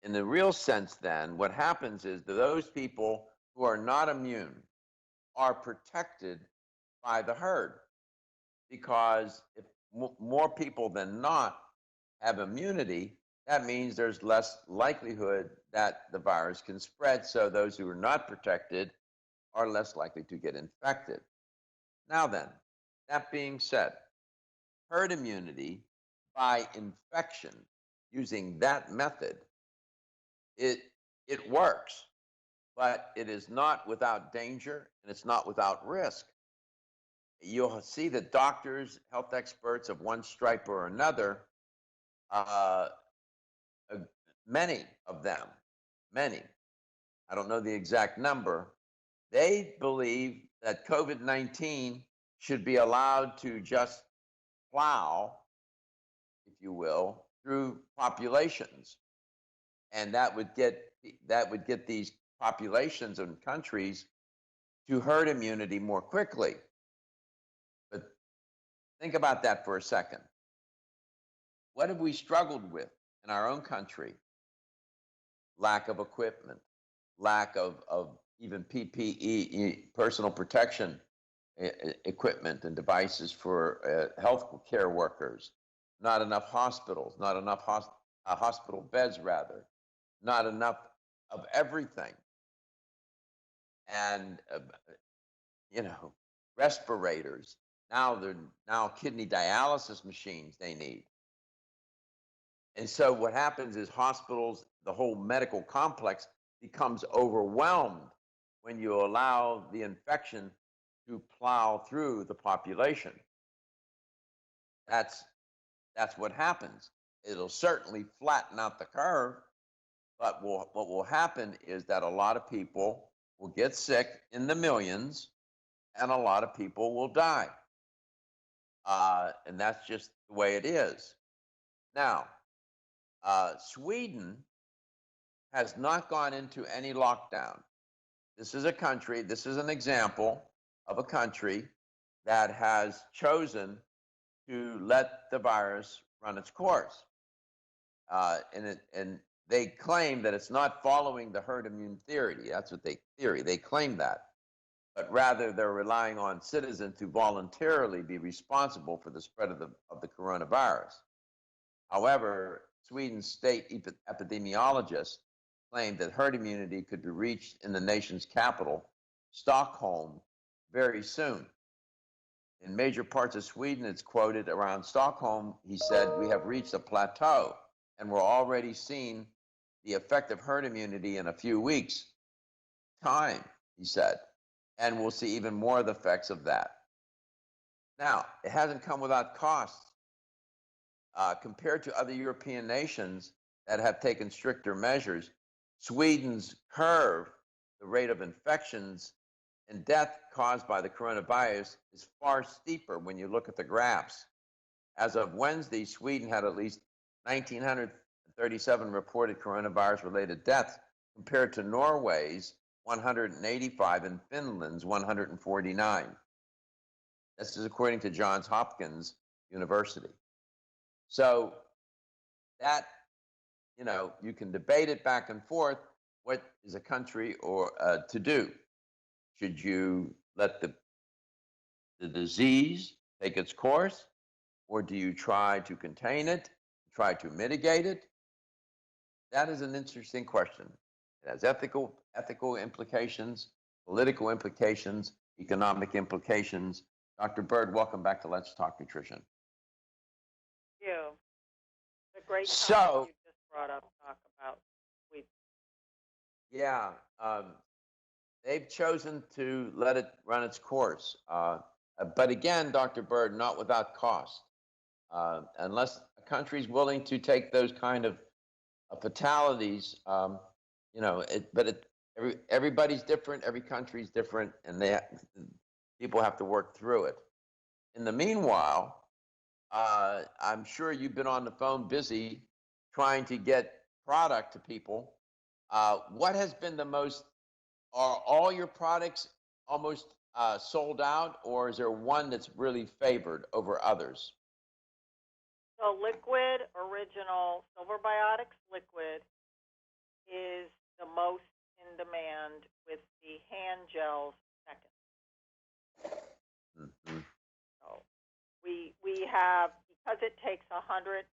In the real sense, then, what happens is that those people who are not immune are protected by the herd, because if more people than not have immunity, that means there's less likelihood that the virus can spread. So those who are not protected are less likely to get infected. Now then, that being said, herd immunity by infection using that method, it works, but it is not without danger and it's not without risk. You'll see that doctors, health experts of one stripe or another, many of them, I don't know the exact number, they believe that COVID-19 should be allowed to just plow, if you will, through populations. And that would get these populations and countries to herd immunity more quickly. But think about that for a second. What have we struggled with in our own country? Lack of equipment, lack of even PPE, personal protection equipment and devices for health care workers, not enough hospitals, not enough hospital beds, rather, not enough of everything. And, respirators. Now kidney dialysis machines they need. And so what happens is hospitals, the whole medical complex becomes overwhelmed when you allow the infection to plow through the population. That's what happens. It'll certainly flatten out the curve, but what will happen is that a lot of people will get sick in the millions, and a lot of people will die. And that's just the way it is. Now, Sweden has not gone into any lockdown. This is an example of a country that has chosen to let the virus run its course. And they claim that it's not following the herd immune theory. That's what they claim that. But rather they're relying on citizens to voluntarily be responsible for the spread of the coronavirus. However, Sweden's state epidemiologists claimed that herd immunity could be reached in the nation's capital, Stockholm, very soon. In major parts of Sweden, it's quoted, around Stockholm, he said, we have reached a plateau and we're already seeing the effect of herd immunity in a few weeks' time, he said, and we'll see even more of the effects of that. Now, it hasn't come without costs. Compared to other European nations that have taken stricter measures, Sweden's curve, the rate of infections and death caused by the coronavirus, is far steeper when you look at the graphs. As of Wednesday, Sweden had at least 1,937 reported coronavirus-related deaths, compared to Norway's 185 and Finland's 149. This is according to Johns Hopkins University. So that, you can debate it back and forth. What is a country to do? Should you let the disease take its course, or do you try to contain it, try to mitigate it? That is an interesting question. It has ethical implications, political implications, economic implications. Dr. Bird, welcome back to Let's Talk Nutrition. Thank you. It's a great topic you just brought up, talk about Sweden. Yeah, they've chosen to let it run its course. But again, Dr. Bird, not without cost. Unless a country's willing to take those kind of fatalities, everybody's different, every country's different, and people have to work through it. In the meanwhile, I'm sure you've been on the phone busy trying to get product to people What has been the most? Are all your products almost sold out, or is there one that's really favored over others? So Liquid Original Silver Biotics Liquid is the most in demand, with the hand gels second. Mm-hmm. So we have, because it takes 108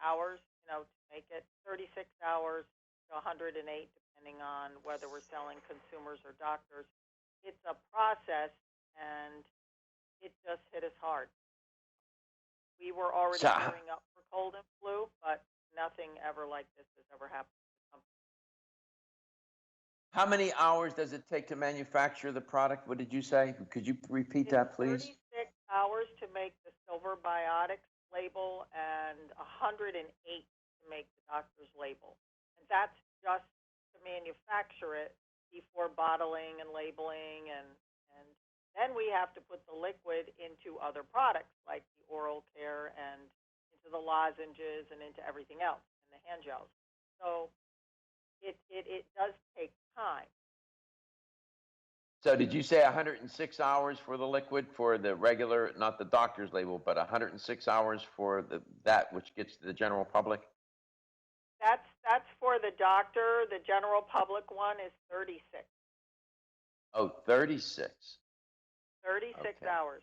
hours, to make it 36 hours to 108, depending on whether we're selling consumers or doctors. It's a process, and it just hit us hard. We were already gearing up for cold and flu, but nothing ever like this has ever happened to the company. How many hours does it take to manufacture the product? What did you say? Could you repeat that, please? 36 hours to make the Silver Biotics label and 108 to make the doctor's label. And that's just to manufacture it before bottling and labeling, and then we have to put the liquid into other products like the oral care and into the lozenges and into everything else, and the hand gels. So it does take time. So did you say 106 hours for the liquid, for the regular, not the doctor's label, but 106 hours for that which gets to the general public? That's for the doctor. The general public one is 36. Oh, 36. 36 Okay. hours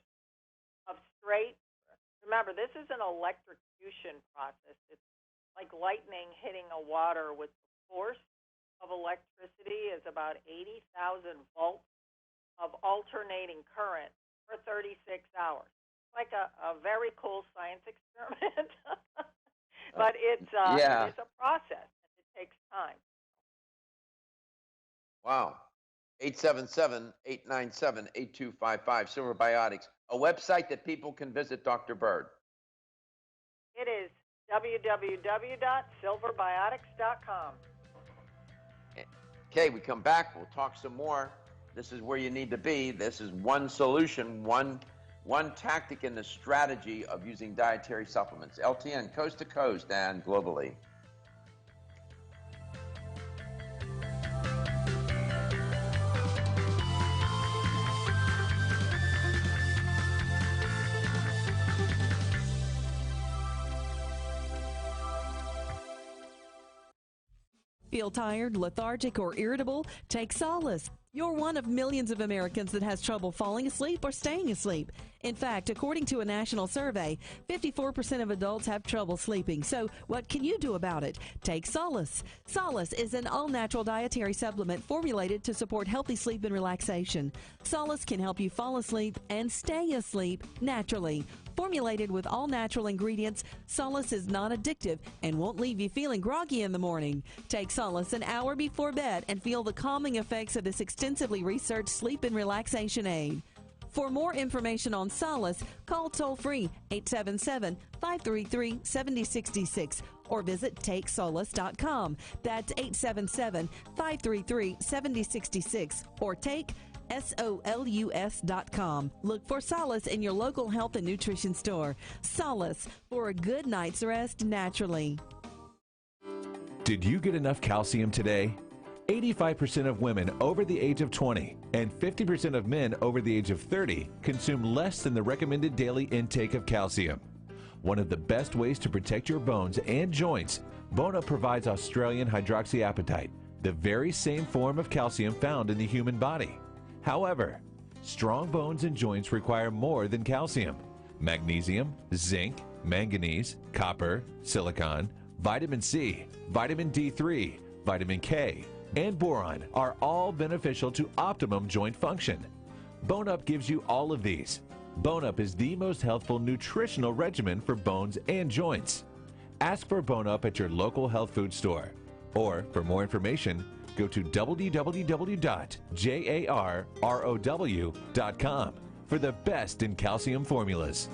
of straight. Remember, this is an electrocution process. It's like lightning hitting a water. With the force of electricity is about 80,000 volts of alternating current for 36 hours. Like a very cool science experiment. But it's a process, and it takes time. Wow. 877-897-8255, Silver Biotics, a website that people can visit, Dr. Bird. It is www.silverbiotics.com. Okay, we come back. We'll talk some more. This is where you need to be. This is one solution, one tactic in the strategy of using dietary supplements. LTN, coast to coast and globally. Feel tired, lethargic, or irritable? Take solace. You're one of millions of Americans that has trouble falling asleep or staying asleep. In fact, according to a national survey, 54% of adults have trouble sleeping. So what can you do about it? Take Solace. Solace is an all-natural dietary supplement formulated to support healthy sleep and relaxation. Solace can help you fall asleep and stay asleep naturally. Formulated with all-natural ingredients, Solace is not addictive and won't leave you feeling groggy in the morning. Take Solace an hour before bed and feel the calming effects of this extensively researched sleep and relaxation aid. For more information on Solace, call toll-free 877-533-7066 or visit TakeSolace.com. That's 877-533-7066 or take SOLUS.com. Look for Solace in your local health and nutrition store. Solace, for a good night's rest naturally. Did you get enough calcium today? 85% of women over the age of 20 and 50% of men over the age of 30 consume less than the recommended daily intake of calcium. One of the best ways to protect your bones and joints, Bone Up provides Australian hydroxyapatite, the very same form of calcium found in the human body. However, strong bones and joints require more than calcium. Magnesium, zinc, manganese, copper, silicon, vitamin C, vitamin D3, vitamin K, and boron are all beneficial to optimum joint function. Bone Up gives you all of these. Bone Up is the most healthful nutritional regimen for bones and joints. Ask for Bone Up at your local health food store. Or, for more information, go to www.jarrow.com for the best in calcium formulas.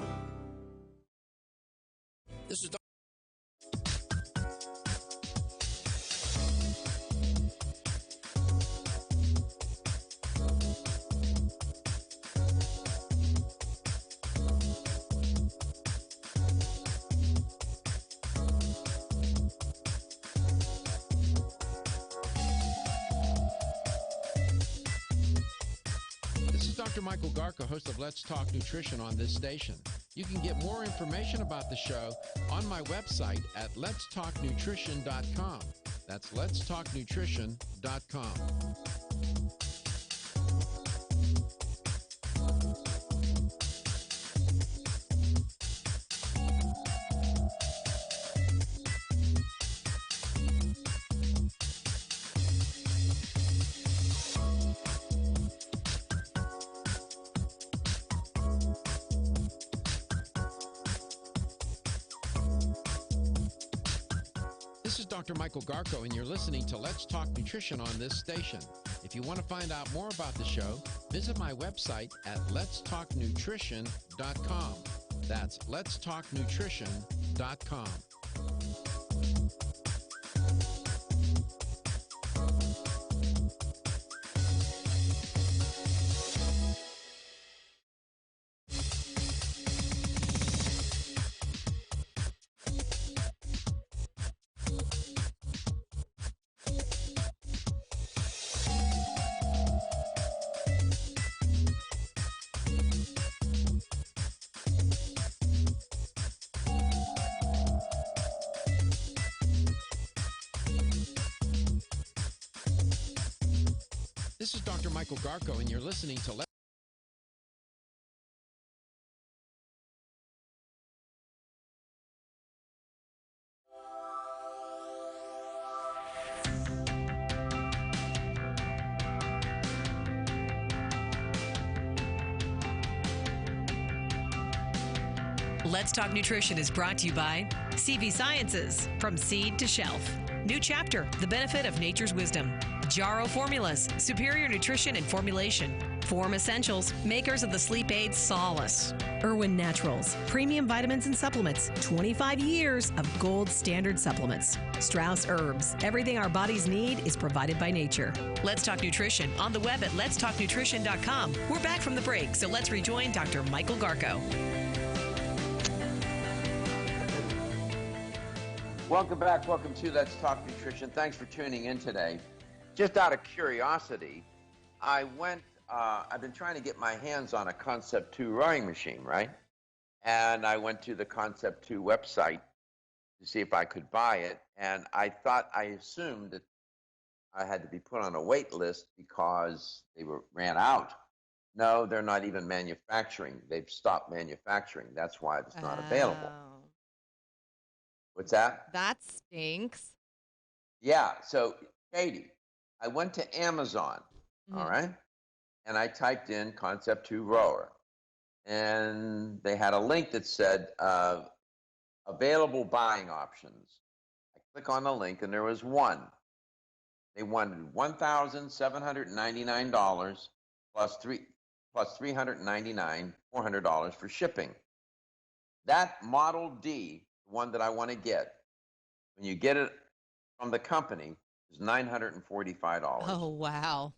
This is Dr. Michael Garko, host of Let's Talk Nutrition on this station. You can get more information about the show on my website at letstalknutrition.com. That's letstalknutrition.com. This is Dr. Michael Garko, and you're listening to Let's Talk Nutrition on this station. If you want to find out more about the show, visit my website at letstalknutrition.com. That's letstalknutrition.com. This is Dr. Michael Garko, and you're listening to Let's Talk Nutrition is brought to you by CV Sciences, from seed to shelf. New chapter, the benefit of nature's wisdom. Jarrow Formulas, superior nutrition and formulation. Form Essentials, makers of the sleep aid Solace. Irwin Naturals, premium vitamins and supplements. 25 years of gold standard supplements. Strauss Herbs, everything our bodies need is provided by nature. Let's Talk Nutrition on the web at letstalknutrition.com. We're back from the break, so let's rejoin Dr. Michael Garko. Welcome back. Welcome to Let's Talk Nutrition. Thanks for tuning in today. Just out of curiosity, I've been trying to get my hands on a Concept 2 rowing machine, right? And I went to the Concept 2 website to see if I could buy it. And I assumed that I had to be put on a wait list because they ran out. No, they're not even manufacturing. They've stopped manufacturing. That's why it's not available. What's that? That stinks. Yeah. So, Katie, I went to Amazon, all right? And I typed in Concept 2 rower. And they had a link that said available buying options. I click on the link, and there was one. They wanted $1,799 plus $399, $400 for shipping. That Model D, the one that I want to get, when you get it from the company, is $945. Oh, wow.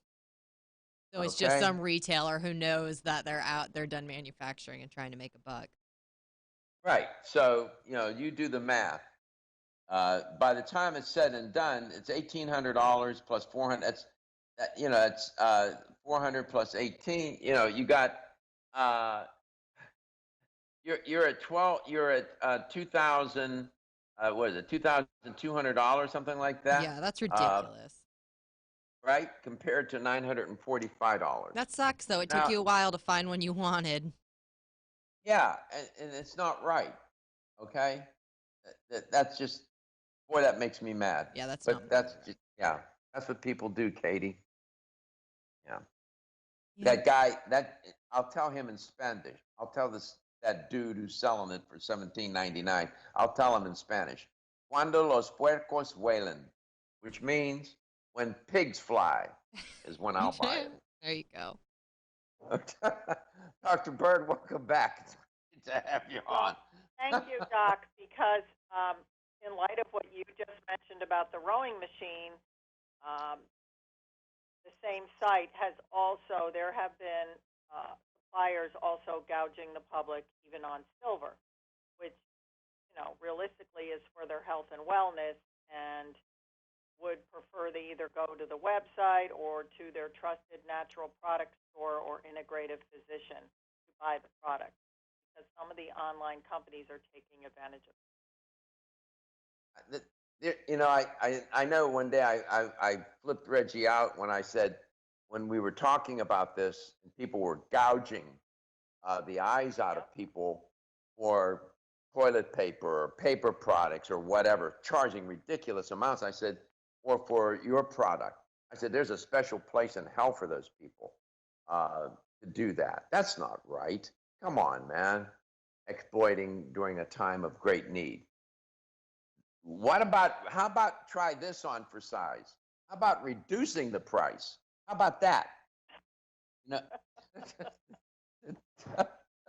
So it's just some retailer who knows that they're done manufacturing and trying to make a buck. Right. So, you do the math. By the time it's said and done, it's $1,800 plus $400. It's 400 plus 18. You got you're at 12. You're at 2,000. What is it? $2,200, something like that. Yeah, that's ridiculous. Right, compared to $945. That sucks, though. It took you a while to find one you wanted. Yeah, and it's not right. Okay, that's just, boy, that makes me mad. Yeah, that's. But that's just, that's what people do, Katie. Yeah. That guy. I'll tell him in Spanish. I'll tell that dude who's selling it for $17.99. I'll tell him in Spanish. Cuando los puercos vuelan, which means when pigs fly, is when I'll buy it. There you go. Dr. Bird, welcome back. It's good to have you on. Thank you, Doc, because in light of what you just mentioned about the rowing machine, the same site has also, there have been suppliers also gouging the public even on silver, which, realistically is for their health and wellness. And would prefer they either go to the website or to their trusted natural product store or integrative physician to buy the product, because some of the online companies are taking advantage of it. You know, I know one day I flipped Reggie out when I said, when we were talking about this, and people were gouging the eyes out of people for toilet paper or paper products or whatever, charging ridiculous amounts. I said, or for your product, I said, there's a special place in hell for those people to do that. That's not right. Come on, man. Exploiting during a time of great need. How about try this on for size? How about reducing the price? How about that? No.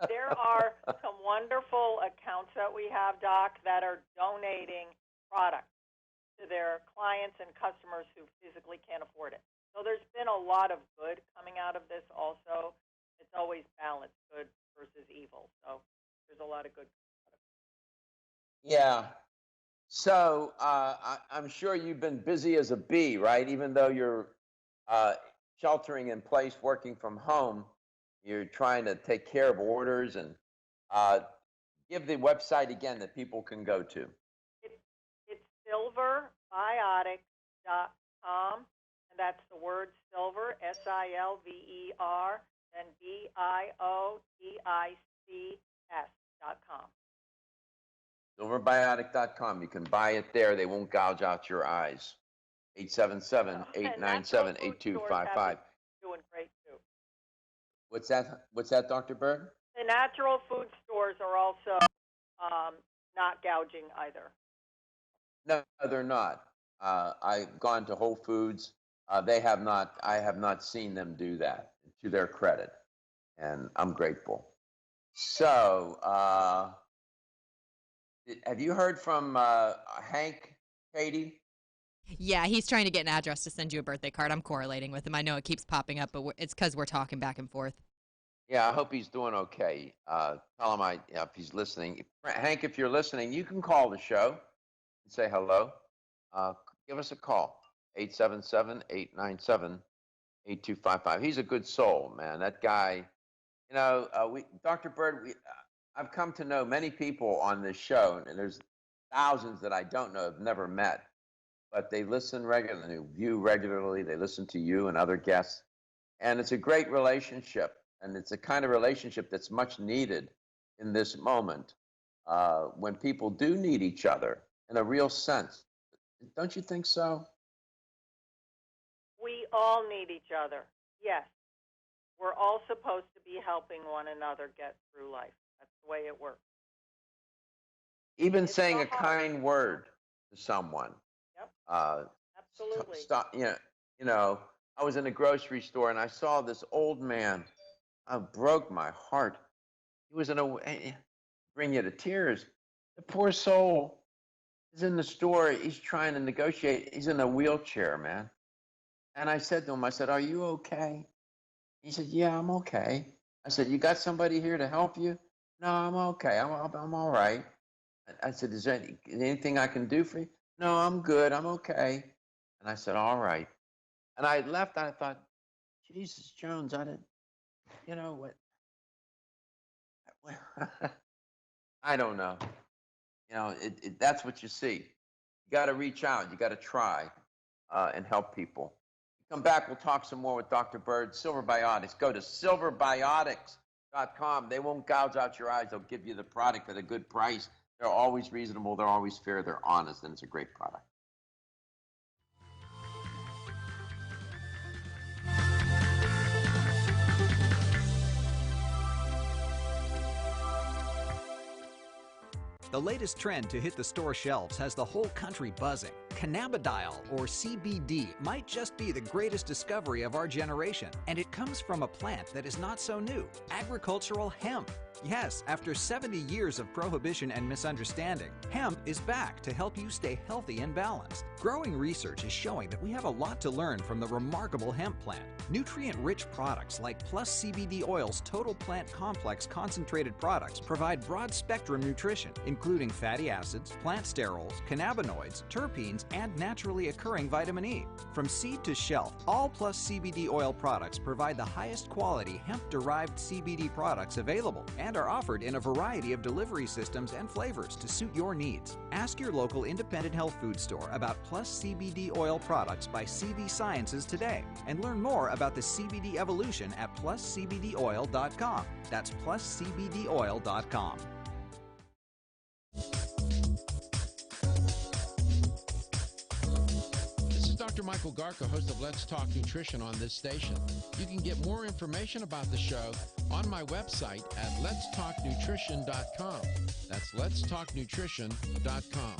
There are some wonderful accounts that we have, Doc, that are donating products to their clients and customers who physically can't afford it. So there's been a lot of good coming out of this also. It's always balanced, good versus evil. So there's a lot of good. Yeah. So I'm sure you've been busy as a bee, right? Even though you're sheltering in place, working from home, you're trying to take care of orders, and give the website again that people can go to. It's silverbiotic.com, and that's the word silver, SILVER, and BIOTICS.com. Silverbiotic.com. You can buy it there. They won't gouge out your eyes. 877-897-8255. Doing great too. What's that, Dr. Bird? The natural food stores are also not gouging either. No, they're not. I've gone to Whole Foods. They have not. I have not seen them do that, to their credit, and I'm grateful. So, have you heard from Hank, Katie? Yeah, he's trying to get an address to send you a birthday card. I'm correlating with him. I know it keeps popping up, but it's because we're talking back and forth. Yeah, I hope he's doing okay. Tell him if he's listening. Hank, if you're listening, you can call the show and say hello. Give us a call, 877-897-8255. He's a good soul, man. That guy, Dr. Bird, I've come to know many people on this show, and there's thousands that I don't know, have never met, but they listen regularly, view regularly. They listen to you and other guests, and it's a great relationship, and it's a kind of relationship that's much needed in this moment when people do need each other in a real sense. Don't you think so? We all need each other. Yes. We're all supposed to be helping one another get through life. That's the way it works. Even saying a kind word to someone. Yep. Absolutely. Stop. I was in a grocery store and I saw this old man. It broke my heart. He was bring you to tears. The poor soul is in the store. He's trying to negotiate. He's in a wheelchair, man. And I said to him, are you okay? He said, yeah, I'm okay. I said, you got somebody here to help you? No, I'm okay. I'm all right. I said, is there anything I can do for you? No, I'm good. I'm okay. And I said, all right. And I left and I thought, Jesus Jones, I didn't, what? I don't know. That's what you see. You got to reach out. You got to try and help people. Come back. We'll talk some more with Dr. Bird. Silver Biotics. Go to silverbiotics.com. They won't gouge out your eyes. They'll give you the product at a good price. They're always reasonable. They're always fair. They're honest. And it's a great product. The latest trend to hit the store shelves has the whole country buzzing. Cannabidiol, or CBD, might just be the greatest discovery of our generation, and it comes from a plant that is not so new, agricultural hemp. Yes, after 70 years of prohibition and misunderstanding, hemp is back to help you stay healthy and balanced. Growing research is showing that we have a lot to learn from the remarkable hemp plant. Nutrient-rich products like Plus CBD Oil's Total Plant Complex concentrated products provide broad-spectrum nutrition, including fatty acids, plant sterols, cannabinoids, terpenes, and naturally occurring vitamin E. From seed to shelf, all Plus CBD Oil products provide the highest quality hemp-derived CBD products available and are offered in a variety of delivery systems and flavors to suit your needs. Ask your local independent health food store about Plus CBD Oil products by CV Sciences today and learn more about the CBD evolution at pluscbdoil.com. That's pluscbdoil.com. This is Dr. Michael Garko, host of Let's Talk Nutrition on this station. You can get more information about the show on my website at letstalknutrition.com. That's letstalknutrition.com.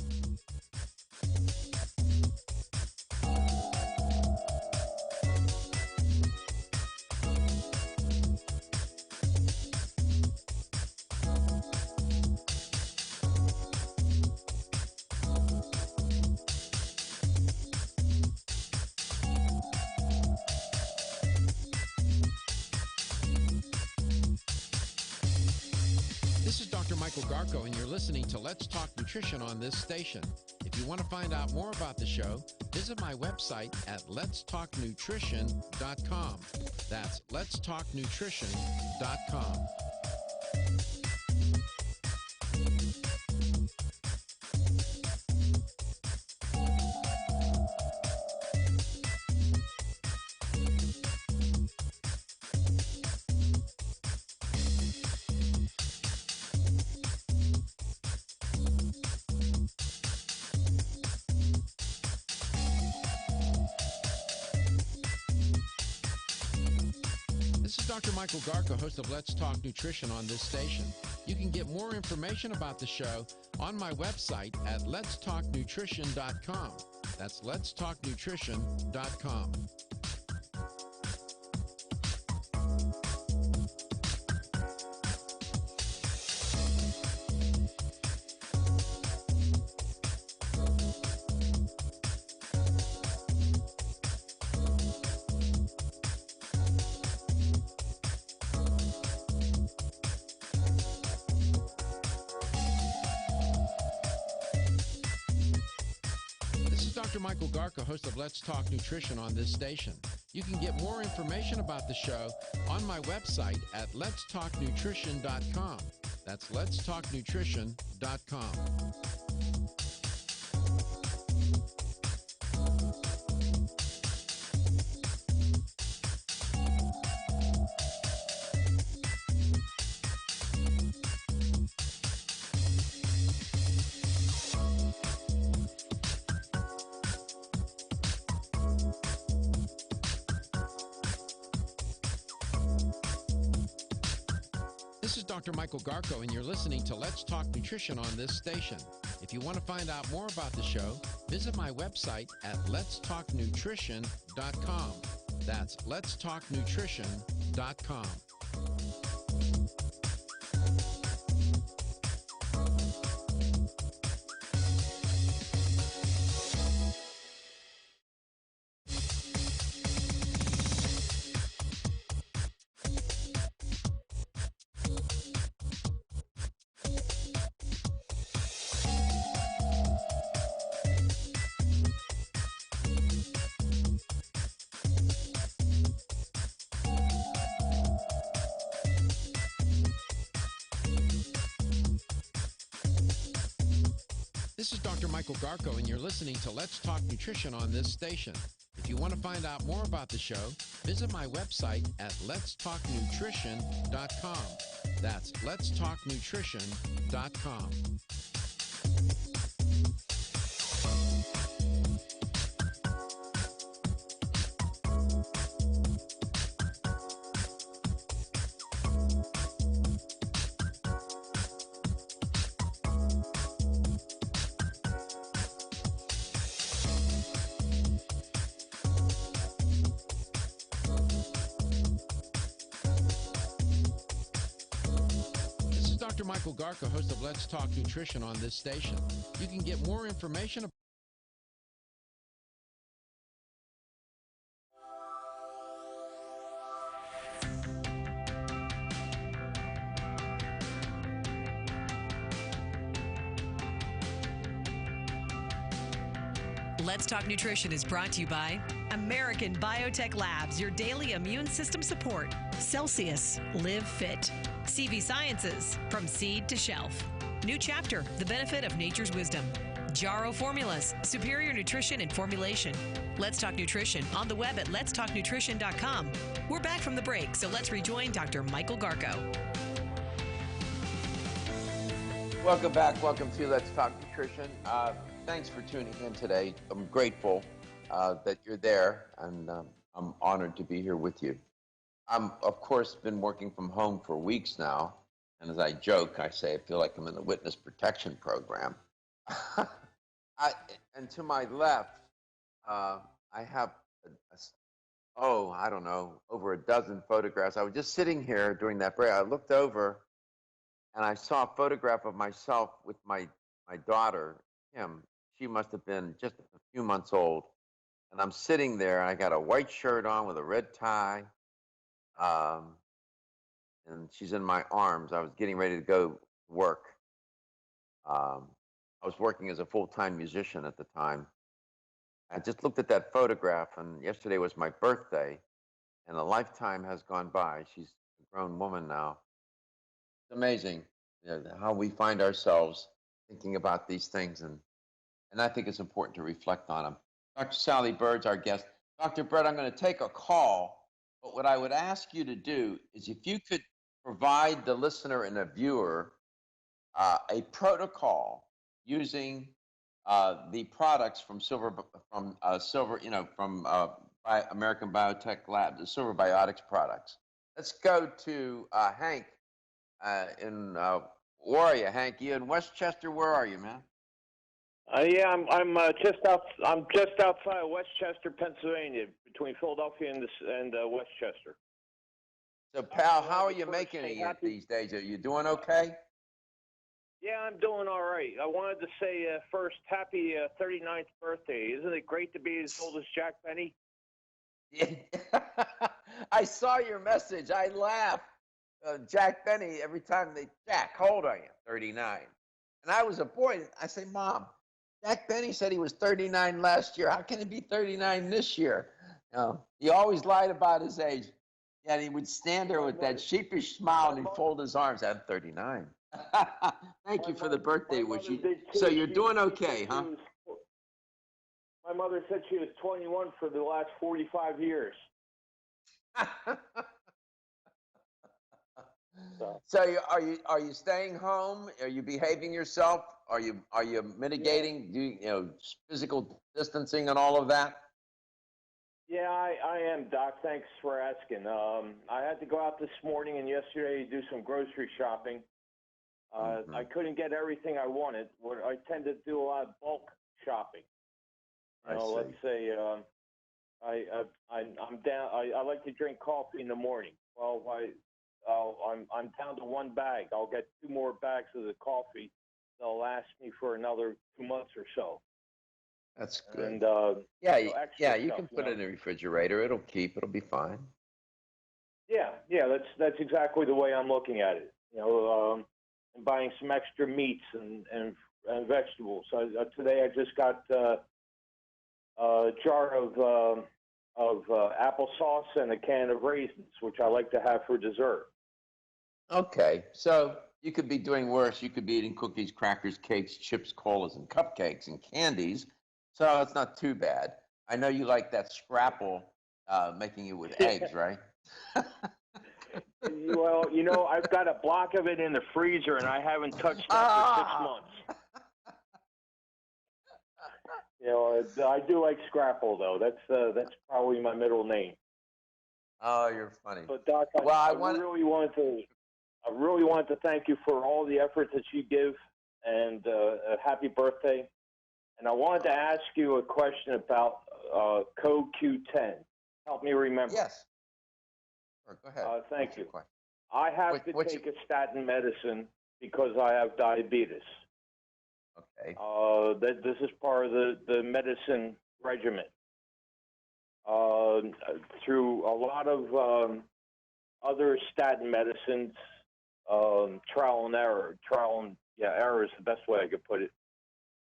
This is Dr. Michael Garko, and you're listening to Let's Talk Nutrition on this station. If you want to find out more about the show, visit my website at letstalknutrition.com. That's letstalknutrition.com. This is Dr. Michael Garko, host of Let's Talk Nutrition on this station. You can get more information about the show on my website at letstalknutrition.com. That's letstalknutrition.com. This is Dr. Michael Garko, host of Let's Talk Nutrition on this station. You can get more information about the show on my website at letstalknutrition.com. That's letstalknutrition.com. This is Dr. Michael Garko, and you're listening to Let's Talk Nutrition on this station. If you want to find out more about the show, visit my website at letstalknutrition.com. That's letstalknutrition.com. This is Dr. Michael Garko, and you're listening to Let's Talk Nutrition on this station. If you want to find out more about the show, visit my website at letstalknutrition.com. That's letstalknutrition.com. This Dr. Michael Garko, host of Let's Talk Nutrition on this station. You can get more information. Let's Talk Nutrition is brought to you by American Biotech Labs, your daily immune system support. Celsius, Live Fit. CV Sciences, from seed to shelf. New Chapter, the benefit of nature's wisdom. Jarrow Formulas, superior nutrition and formulation. Let's Talk Nutrition on the web at letstalknutrition.com. We're back from the break, so let's rejoin Dr. Michael Garko. Welcome back. Welcome to Let's Talk Nutrition. Thanks for tuning in today. I'm grateful that you're there, and I'm honored to be here with you. I'm, of course, been working from home for weeks now, and as I joke, I say I feel like I'm in the witness protection program. And to my left, I have, I don't know, over a dozen photographs. I was just sitting here during that break. I looked over, and I saw a photograph of myself with my daughter, Kim. She must have been just a few months old. And I'm sitting there, and I got a white shirt on with a red tie. And she's in my arms. I was getting ready to go work. I was working as a full-time musician at the time. I just looked at that photograph, and yesterday was my birthday, and a lifetime has gone by. She's a grown woman now. It's amazing, how we find ourselves thinking about these things, and I think it's important to reflect on them. Dr. Sally Bird's our guest. Dr. Bird, I'm going to take a call, but what I would ask you to do is if you could provide the listener and a viewer a protocol using the products from American Biotech Lab, the Silver Biotics products. Let's go to Hank in where are you, Hank? You in Westchester? Where are you, man? Yeah, I'm just outside of Westchester, Pennsylvania, between Philadelphia and Westchester. So, pal, how are you making it these days? Are you doing okay? Yeah, I'm doing all right. I wanted to say first, happy 39th birthday. Isn't it great to be as old as Jack Benny? I saw your message. I laugh. Jack Benny, every time Jack, how old are you? 39. And I was a boy. I say, Mom, Jack Benny said he was 39 last year. How can he be 39 this year? He always lied about his age. Yeah, and he would stand there with that sheepish smile and he'd fold his arms. I'm 39. Thank you for the birthday wish. So you're doing okay, huh? My mother said she was 21 for the last 45 years. So are you staying home? Are you behaving yourself? Are you mitigating physical distancing and all of that? Yeah, I am, Doc. Thanks for asking. I had to go out this morning and yesterday to do some grocery shopping. I couldn't get everything I wanted. I tend to do a lot of bulk shopping. Let's say I'm down. I like to drink coffee in the morning. Well, I'm down to one bag. I'll get 2 more bags of the coffee. They'll last me for another 2 months or so. That's good. And you can put it in the refrigerator. It'll keep. It'll be fine. Yeah. That's exactly the way I'm looking at it. And buying some extra meats and vegetables. Today I just got a jar of applesauce and a can of raisins, which I like to have for dessert. Okay, so you could be doing worse. You could be eating cookies, crackers, cakes, chips, colas, and cupcakes and candies. So it's not too bad. I know you like that scrapple, making it with eggs, right? Well, I've got a block of it in the freezer, and I haven't touched that for 6 months. I do like scrapple, though. That's probably my middle name. Oh, you're funny. But Doc, I really wanted to thank you for all the effort that you give, and a happy birthday. And I wanted to ask you a question about code Q10. Help me remember. Yes. Sure, go ahead. Thank you. I have to take a statin medicine because I have diabetes. Okay. This is part of the medicine regimen. Through a lot of other statin medicines, trial and error. Error is the best way I could put it.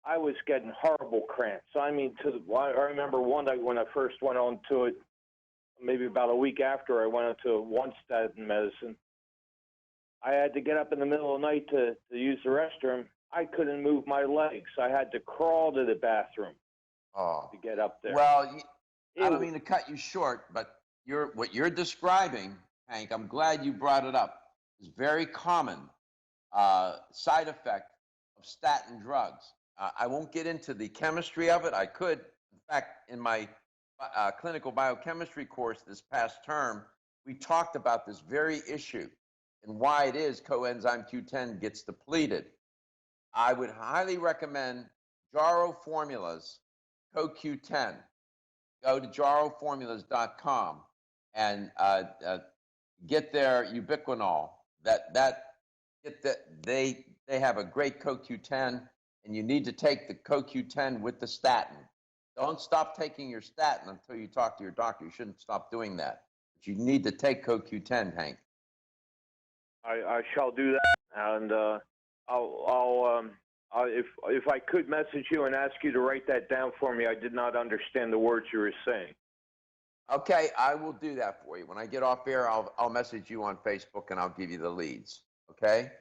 I was getting horrible cramps. I mean, I remember one night when I first went on to it, maybe about a week after I went into one statin medicine, I had to get up in the middle of the night to use the restroom. I couldn't move my legs. I had to crawl to the bathroom to get up there. Well, I don't mean to cut you short, but what you're describing, Hank, I'm glad you brought it up, is very common side effect of statin drugs. I won't get into the chemistry of it. I could. In fact, in my clinical biochemistry course this past term, we talked about this very issue and why it is coenzyme Q10 gets depleted. I would highly recommend Jaro Formulas, CoQ10. Go to jaroformulas.com and get their ubiquinol. They have a great CoQ10, and you need to take the CoQ10 with the statin. Don't stop taking your statin until you talk to your doctor. You shouldn't stop doing that. But you need to take CoQ10, Hank. I shall do that, and if I could message you and ask you to write that down for me. I did not understand the words you were saying. Okay, I will do that for you. When I get off air, I'll message you on Facebook, and I'll give you the leads. Okay?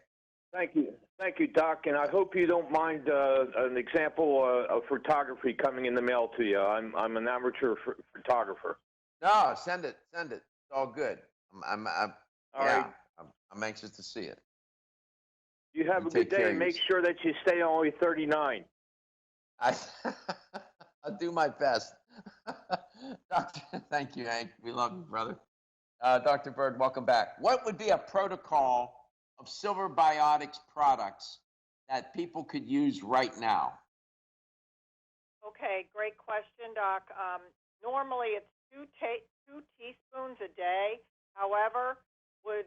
Thank you, Doc. And I hope you don't mind an example of photography coming in the mail to you. I'm an amateur photographer. No, send it. It's all good. I'm right. I'm anxious to see it. You have a good day, and make sure that you stay only 39. I'll do my best. Doctor, thank you, Hank. We love you, brother. Dr. Berg, welcome back. What would be a protocol of Silver Biotics products that people could use right now? Okay, great question, Doc. Normally it's two teaspoons a day. However, would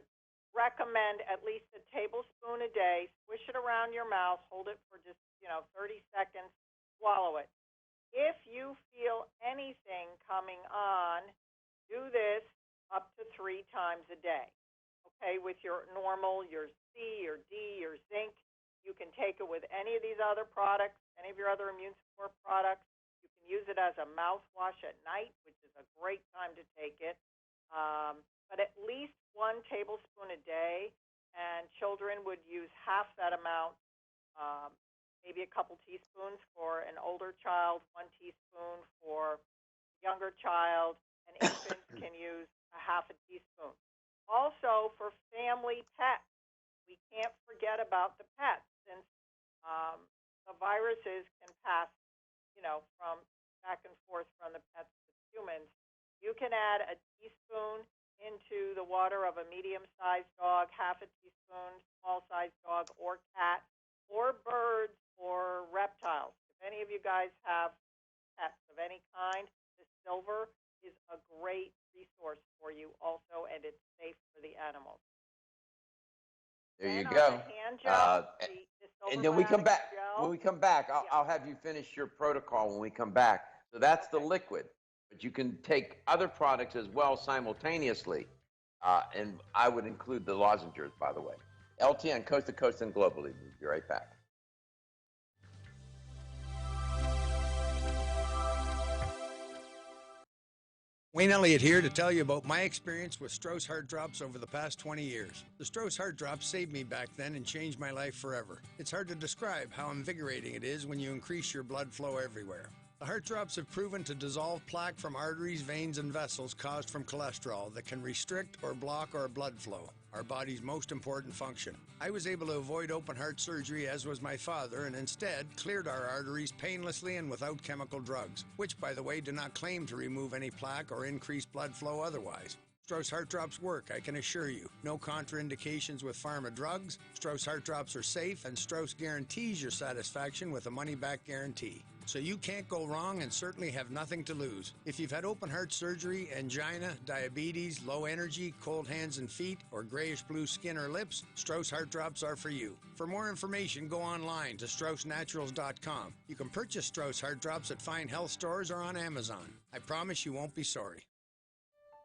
recommend at least a tablespoon a day. Swish it around your mouth, hold it for just 30 seconds, swallow it. If you feel anything coming on, do this up to 3 times a day. Okay, with your normal, your C, your D, your zinc. You can take it with any of these other products, any of your other immune support products. You can use it as a mouthwash at night, which is a great time to take it. But at least 1 tablespoon a day, and children would use half that amount, maybe a couple teaspoons for an older child, 1 teaspoon for a younger child, and infants can use a half a teaspoon. Also, for family pets, we can't forget about the pets, since the viruses can pass, from back and forth from the pets to humans. You can add a teaspoon into the water of a medium-sized dog, half a teaspoon, small-sized dog or cat, or birds or reptiles. If any of you guys have pets of any kind, the silver is a great resource for you also, and it's safe for the animals. There you go. The hand gel, and then we come back. When we come back, I'll have you finish your protocol when we come back. So that's the liquid. But you can take other products as well simultaneously. And I would include the lozenges, by the way. LTN, coast to coast and globally. We'll be right back. Wayne Elliott here to tell you about my experience with Strauss Heart Drops over the past 20 years. The Strauss Heart Drops saved me back then and changed my life forever. It's hard to describe how invigorating it is when you increase your blood flow everywhere. The heart drops have proven to dissolve plaque from arteries, veins, and vessels caused from cholesterol that can restrict or block our blood flow, our body's most important function. I was able to avoid open heart surgery, as was my father, and instead cleared our arteries painlessly and without chemical drugs, which, by the way, do not claim to remove any plaque or increase blood flow otherwise. Strauss Heart Drops work, I can assure you. No contraindications with pharma drugs. Strauss Heart Drops are safe, and Strauss guarantees your satisfaction with a money-back guarantee. so you can't go wrong and certainly have nothing to lose. If you've had open heart surgery, angina, diabetes, low energy, cold hands and feet, or grayish blue skin or lips, Strauss Heart Drops are for you. For more information, go online to StraussNaturals.com. You can purchase Strauss Heart Drops at fine health stores or on Amazon. I promise you won't be sorry.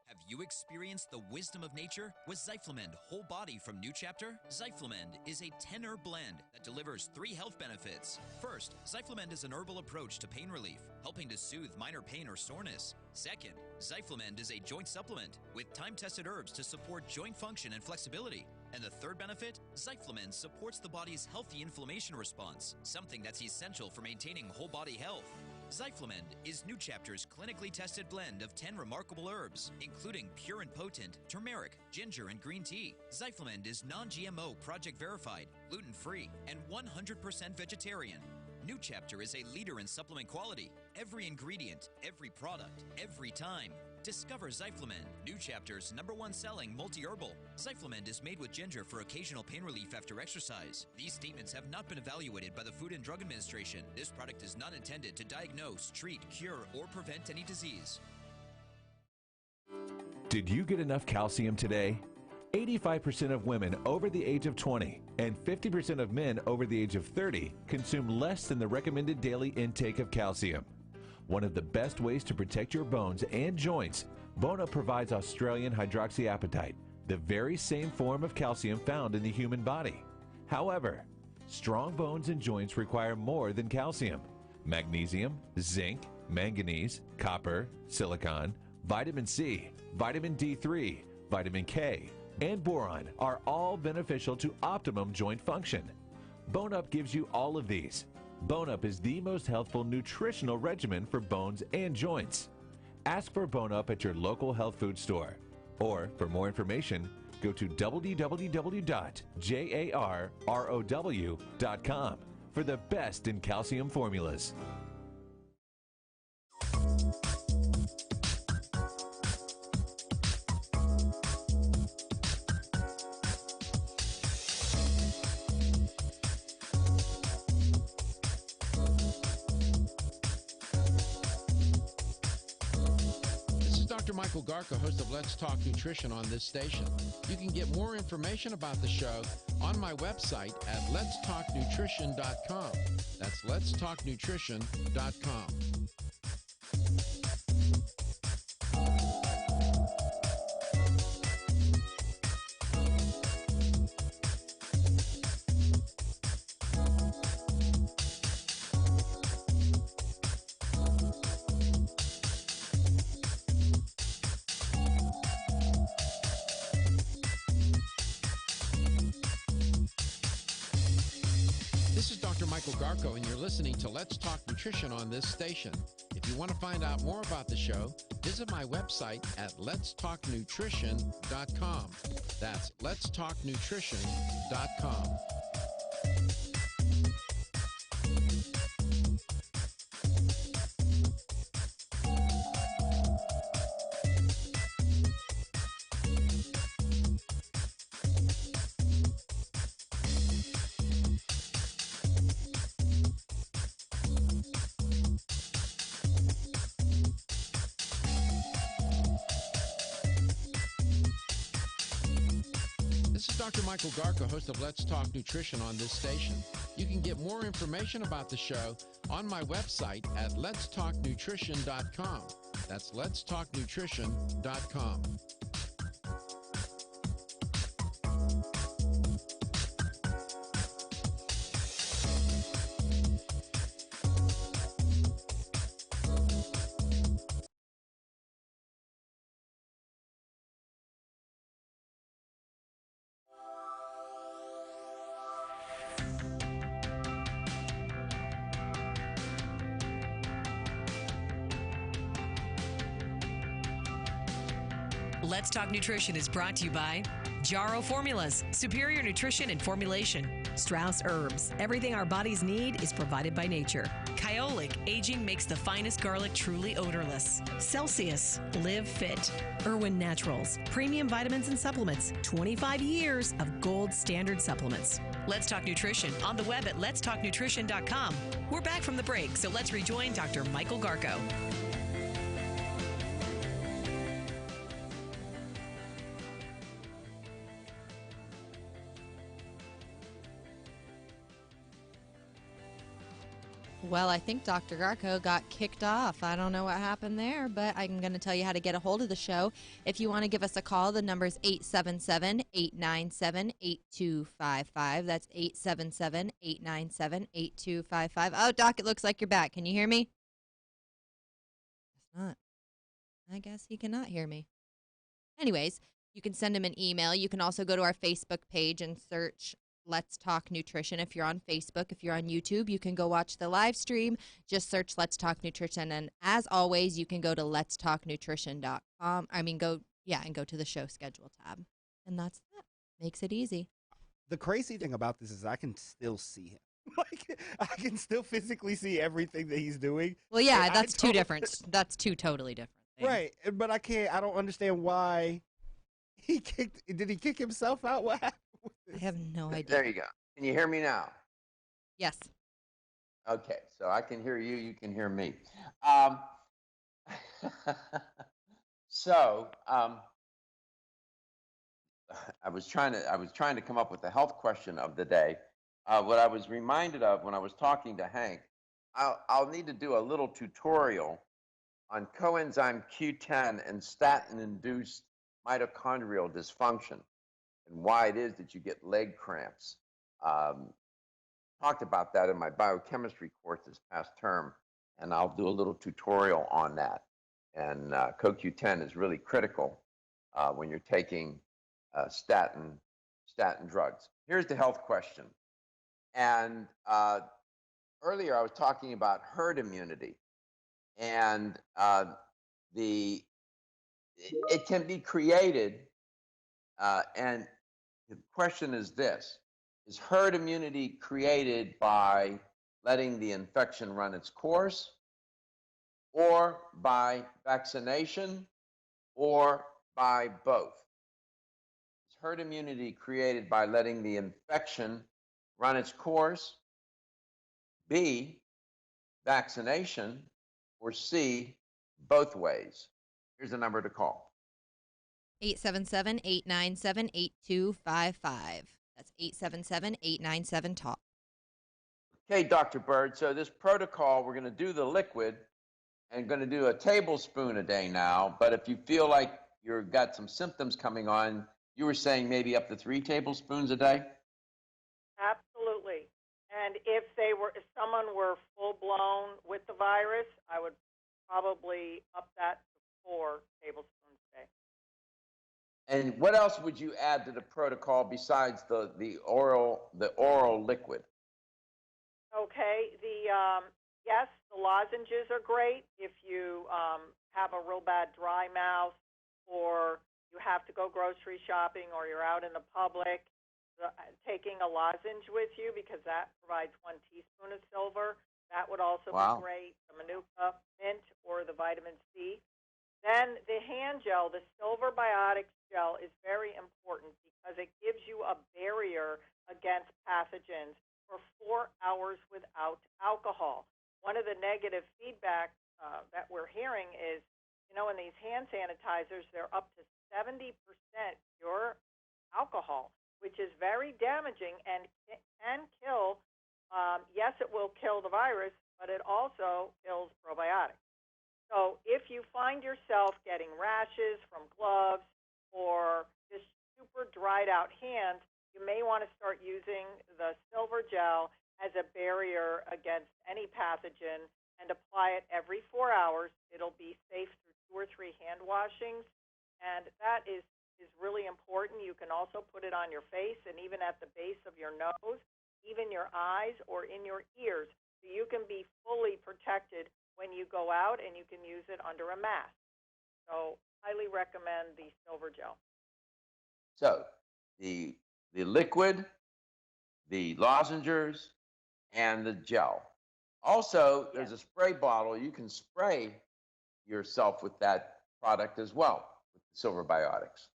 Have you experienced the wisdom of nature with Zyflamend Whole Body from New Chapter? Zyflamend is a 10-herb blend that delivers 3 health benefits. First, Zyflamend is an herbal approach to pain relief, helping to soothe minor pain or soreness. Second, Zyflamend is a joint supplement with time-tested herbs to support joint function and flexibility. And the third benefit, Zyflamend supports the body's healthy inflammation response, something that's essential for maintaining whole body health. Zyflamend is New Chapter's clinically tested blend of 10 remarkable herbs, including pure and potent turmeric, ginger, and green tea. Zyflamend is non-GMO, project verified, gluten-free, and 100% vegetarian. New Chapter is a leader in supplement quality. Every ingredient, every product, every time. Discover Zyflamend, New Chapter's #1 selling multi-herbal. Zyflamend is made with ginger for occasional pain relief after exercise. These statements have not been evaluated by the Food and Drug Administration. This product is not intended to diagnose, treat, cure, or prevent any disease. Did you get enough calcium today? 85% of women over the age of 20 and 50% of men over the age of 30 consume less than the recommended daily intake of calcium. One of the best ways to protect your bones and joints, Bone Up provides Australian hydroxyapatite, the very same form of calcium found in the human body. However, strong bones and joints require more than calcium. Magnesium, zinc, manganese, copper, silicon, vitamin C, vitamin D3, vitamin K, and boron are all beneficial to optimum joint function. Bone Up gives you all of these. Bone Up is the most healthful nutritional regimen for bones and joints. Ask for Bone Up at your local health food store. Or, for more information, go to www.jarrow.com for the best in calcium formulas. Michael Garka, host of Let's Talk Nutrition on this station. You can get more information about the show on my website at letstalknutrition.com. That's letstalknutrition.com. Michael Garko, and you're listening to Let's Talk Nutrition on this station. If you want to find out more about the show, visit my website at letstalknutrition.com. That's letstalknutrition.com. Dr. Michael Garka, host of Let's Talk Nutrition on this station. You can get more information about the show on my website at letstalknutrition.com. That's letstalknutrition.com. Let's Talk Nutrition is brought to you by Jarrow Formulas, superior nutrition and formulation. Strauss Herbs, everything our bodies need is provided by nature. Kyolic, aging makes the finest garlic truly odorless. Celsius, live fit. Irwin Naturals, premium vitamins and supplements. 25 years of gold standard supplements. Let's Talk Nutrition on the web at letstalknutrition.com. We're back from the break, so let's rejoin Dr. Michael Garko. Well, I think Dr. Garko got kicked off. I don't know what happened there, but I'm going to tell you how to get a hold of the show. If you want to give us a call, the number is 877-897-8255. That's 877-897-8255. Oh, Doc, it looks like you're back. Can you hear me? Guess not. I guess he cannot hear me. Anyways, you can send him an email. You can also go to our Facebook page and search Let's Talk Nutrition. If you're on Facebook, if you're on YouTube, you can go watch the live stream. Just search Let's Talk Nutrition. And as always, you can go to letstalknutrition.com. Go to the show schedule tab. And that's that. Makes it easy. The crazy thing about this is I can still see him. Like, I can still physically see everything that he's doing. Well, yeah, that's two totally different things. Right. But I don't understand why did he kick himself out? What happened? I have no idea. There you go. Can you hear me now? Yes. Okay, so I can hear you. You can hear me. I was trying to come up with the health question of the day. What I was reminded of when I was talking to Hank, I'll need to do a little tutorial on coenzyme Q10 and statin-induced mitochondrial dysfunction, and why it is that you get leg cramps. Talked about that in my biochemistry course this past term, and I'll do a little tutorial on that. And CoQ10 is really critical when you're taking statin drugs. Here's the health question. And earlier I was talking about herd immunity, and it can be created, and the question is this: is herd immunity created by letting the infection run its course, or by vaccination, or by both? Is herd immunity created by letting the infection run its course, B, vaccination, or C, both ways? Here's the number to call. 877-897-8255. That's 877-897-TALK. Okay, Dr. Bird, so this protocol, we're going to do the liquid and going to do a tablespoon a day now, but if you feel like you've got some symptoms coming on, you were saying maybe up to 3 tablespoons a day? Absolutely. And if someone were full-blown with the virus, I would probably up that to 4 tablespoons a day. And what else would you add to the protocol besides the oral liquid? Okay. Yes, the lozenges are great if you have a real bad dry mouth, or you have to go grocery shopping, or you're out in the public. Taking a lozenge with you, because that provides 1 teaspoon of silver. That would also be great. The Manuka mint or the vitamin C. Then the hand gel, the Silver Biotics gel, is very important because it gives you a barrier against pathogens for 4 hours without alcohol. One of the negative feedback that we're hearing is, in these hand sanitizers, they're up to 70% pure alcohol, which is very damaging and can kill. Yes, it will kill the virus, but it also kills probiotics. So if you find yourself getting rashes from gloves or just super dried out hands, you may want to start using the silver gel as a barrier against any pathogen and apply it every 4 hours. It'll be safe through 2 or 3 hand washings, and that is really important. You can also put it on your face and even at the base of your nose, even your eyes or in your ears, so you can be fully protected when you go out, and you can use it under a mask. So highly recommend the silver gel. So the liquid, the lozenges, and the gel. Also, there's a spray bottle. You can spray yourself with that product as well, with the Silver Biotics.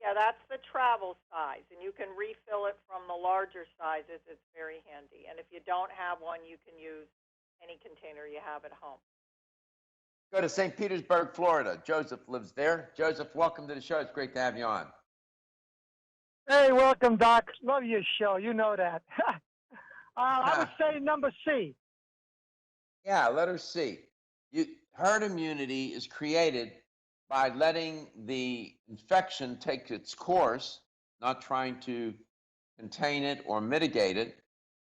Yeah, that's the travel size, and you can refill it from the larger sizes. It's very handy. And if you don't have one, you can use any container you have at home. Go to St. Petersburg, Florida. Joseph lives there. Joseph, welcome to the show. It's great to have you on. Hey, welcome, Doc. Love your show. You know that. I would say number C. Yeah, letter C. Herd immunity is created by letting the infection take its course, not trying to contain it or mitigate it,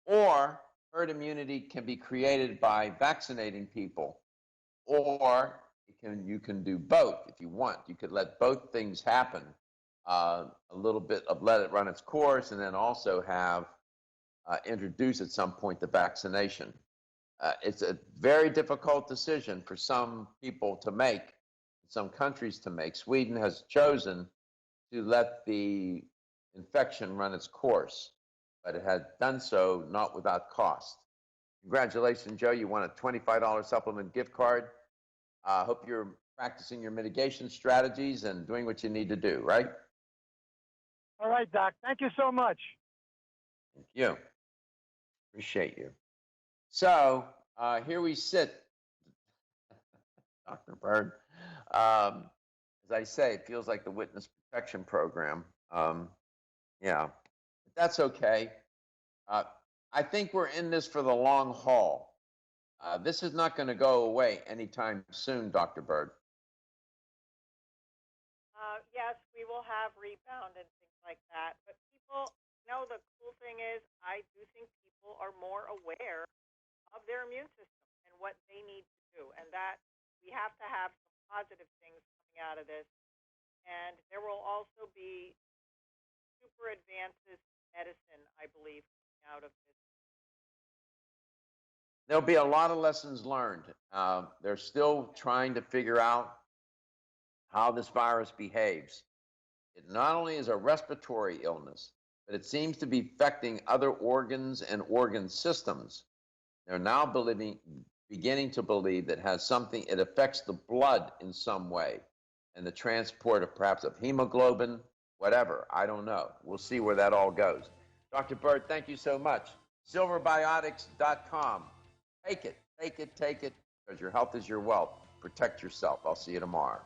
or herd immunity can be created by vaccinating people, or you can do both if you want. You could let both things happen, a little bit of let it run its course, and then also have introduce at some point the vaccination. It's a very difficult decision for some people to make, some countries to make. Sweden has chosen to let the infection run its course, but it had done so not without cost. Congratulations, Joe. You won a $25 supplement gift card. I hope you're practicing your mitigation strategies and doing what you need to do, right? All right, Doc. Thank you so much. Thank you. Appreciate you. So here we sit, Dr. Bird. As I say, it feels like the witness protection program. Yeah, but that's okay. I think we're in this for the long haul. This is not going to go away anytime soon, Dr. Bird. Yes, we will have rebound and things like that. But people, the cool thing is, I do think people are more aware of their immune system and what they need to do. And that we have to have some positive things coming out of this. And there will also be super advances in medicine, I believe, coming out of this. There'll be a lot of lessons learned. They're still trying to figure out how this virus behaves. It not only is a respiratory illness, but it seems to be affecting other organs and organ systems. They're now beginning to believe that it affects the blood in some way, and the transport of perhaps of hemoglobin, whatever. I don't know. We'll see where that all goes. Dr. Bird, thank you so much. Silverbiotics.com. Take it, because your health is your wealth. Protect yourself. I'll see you tomorrow.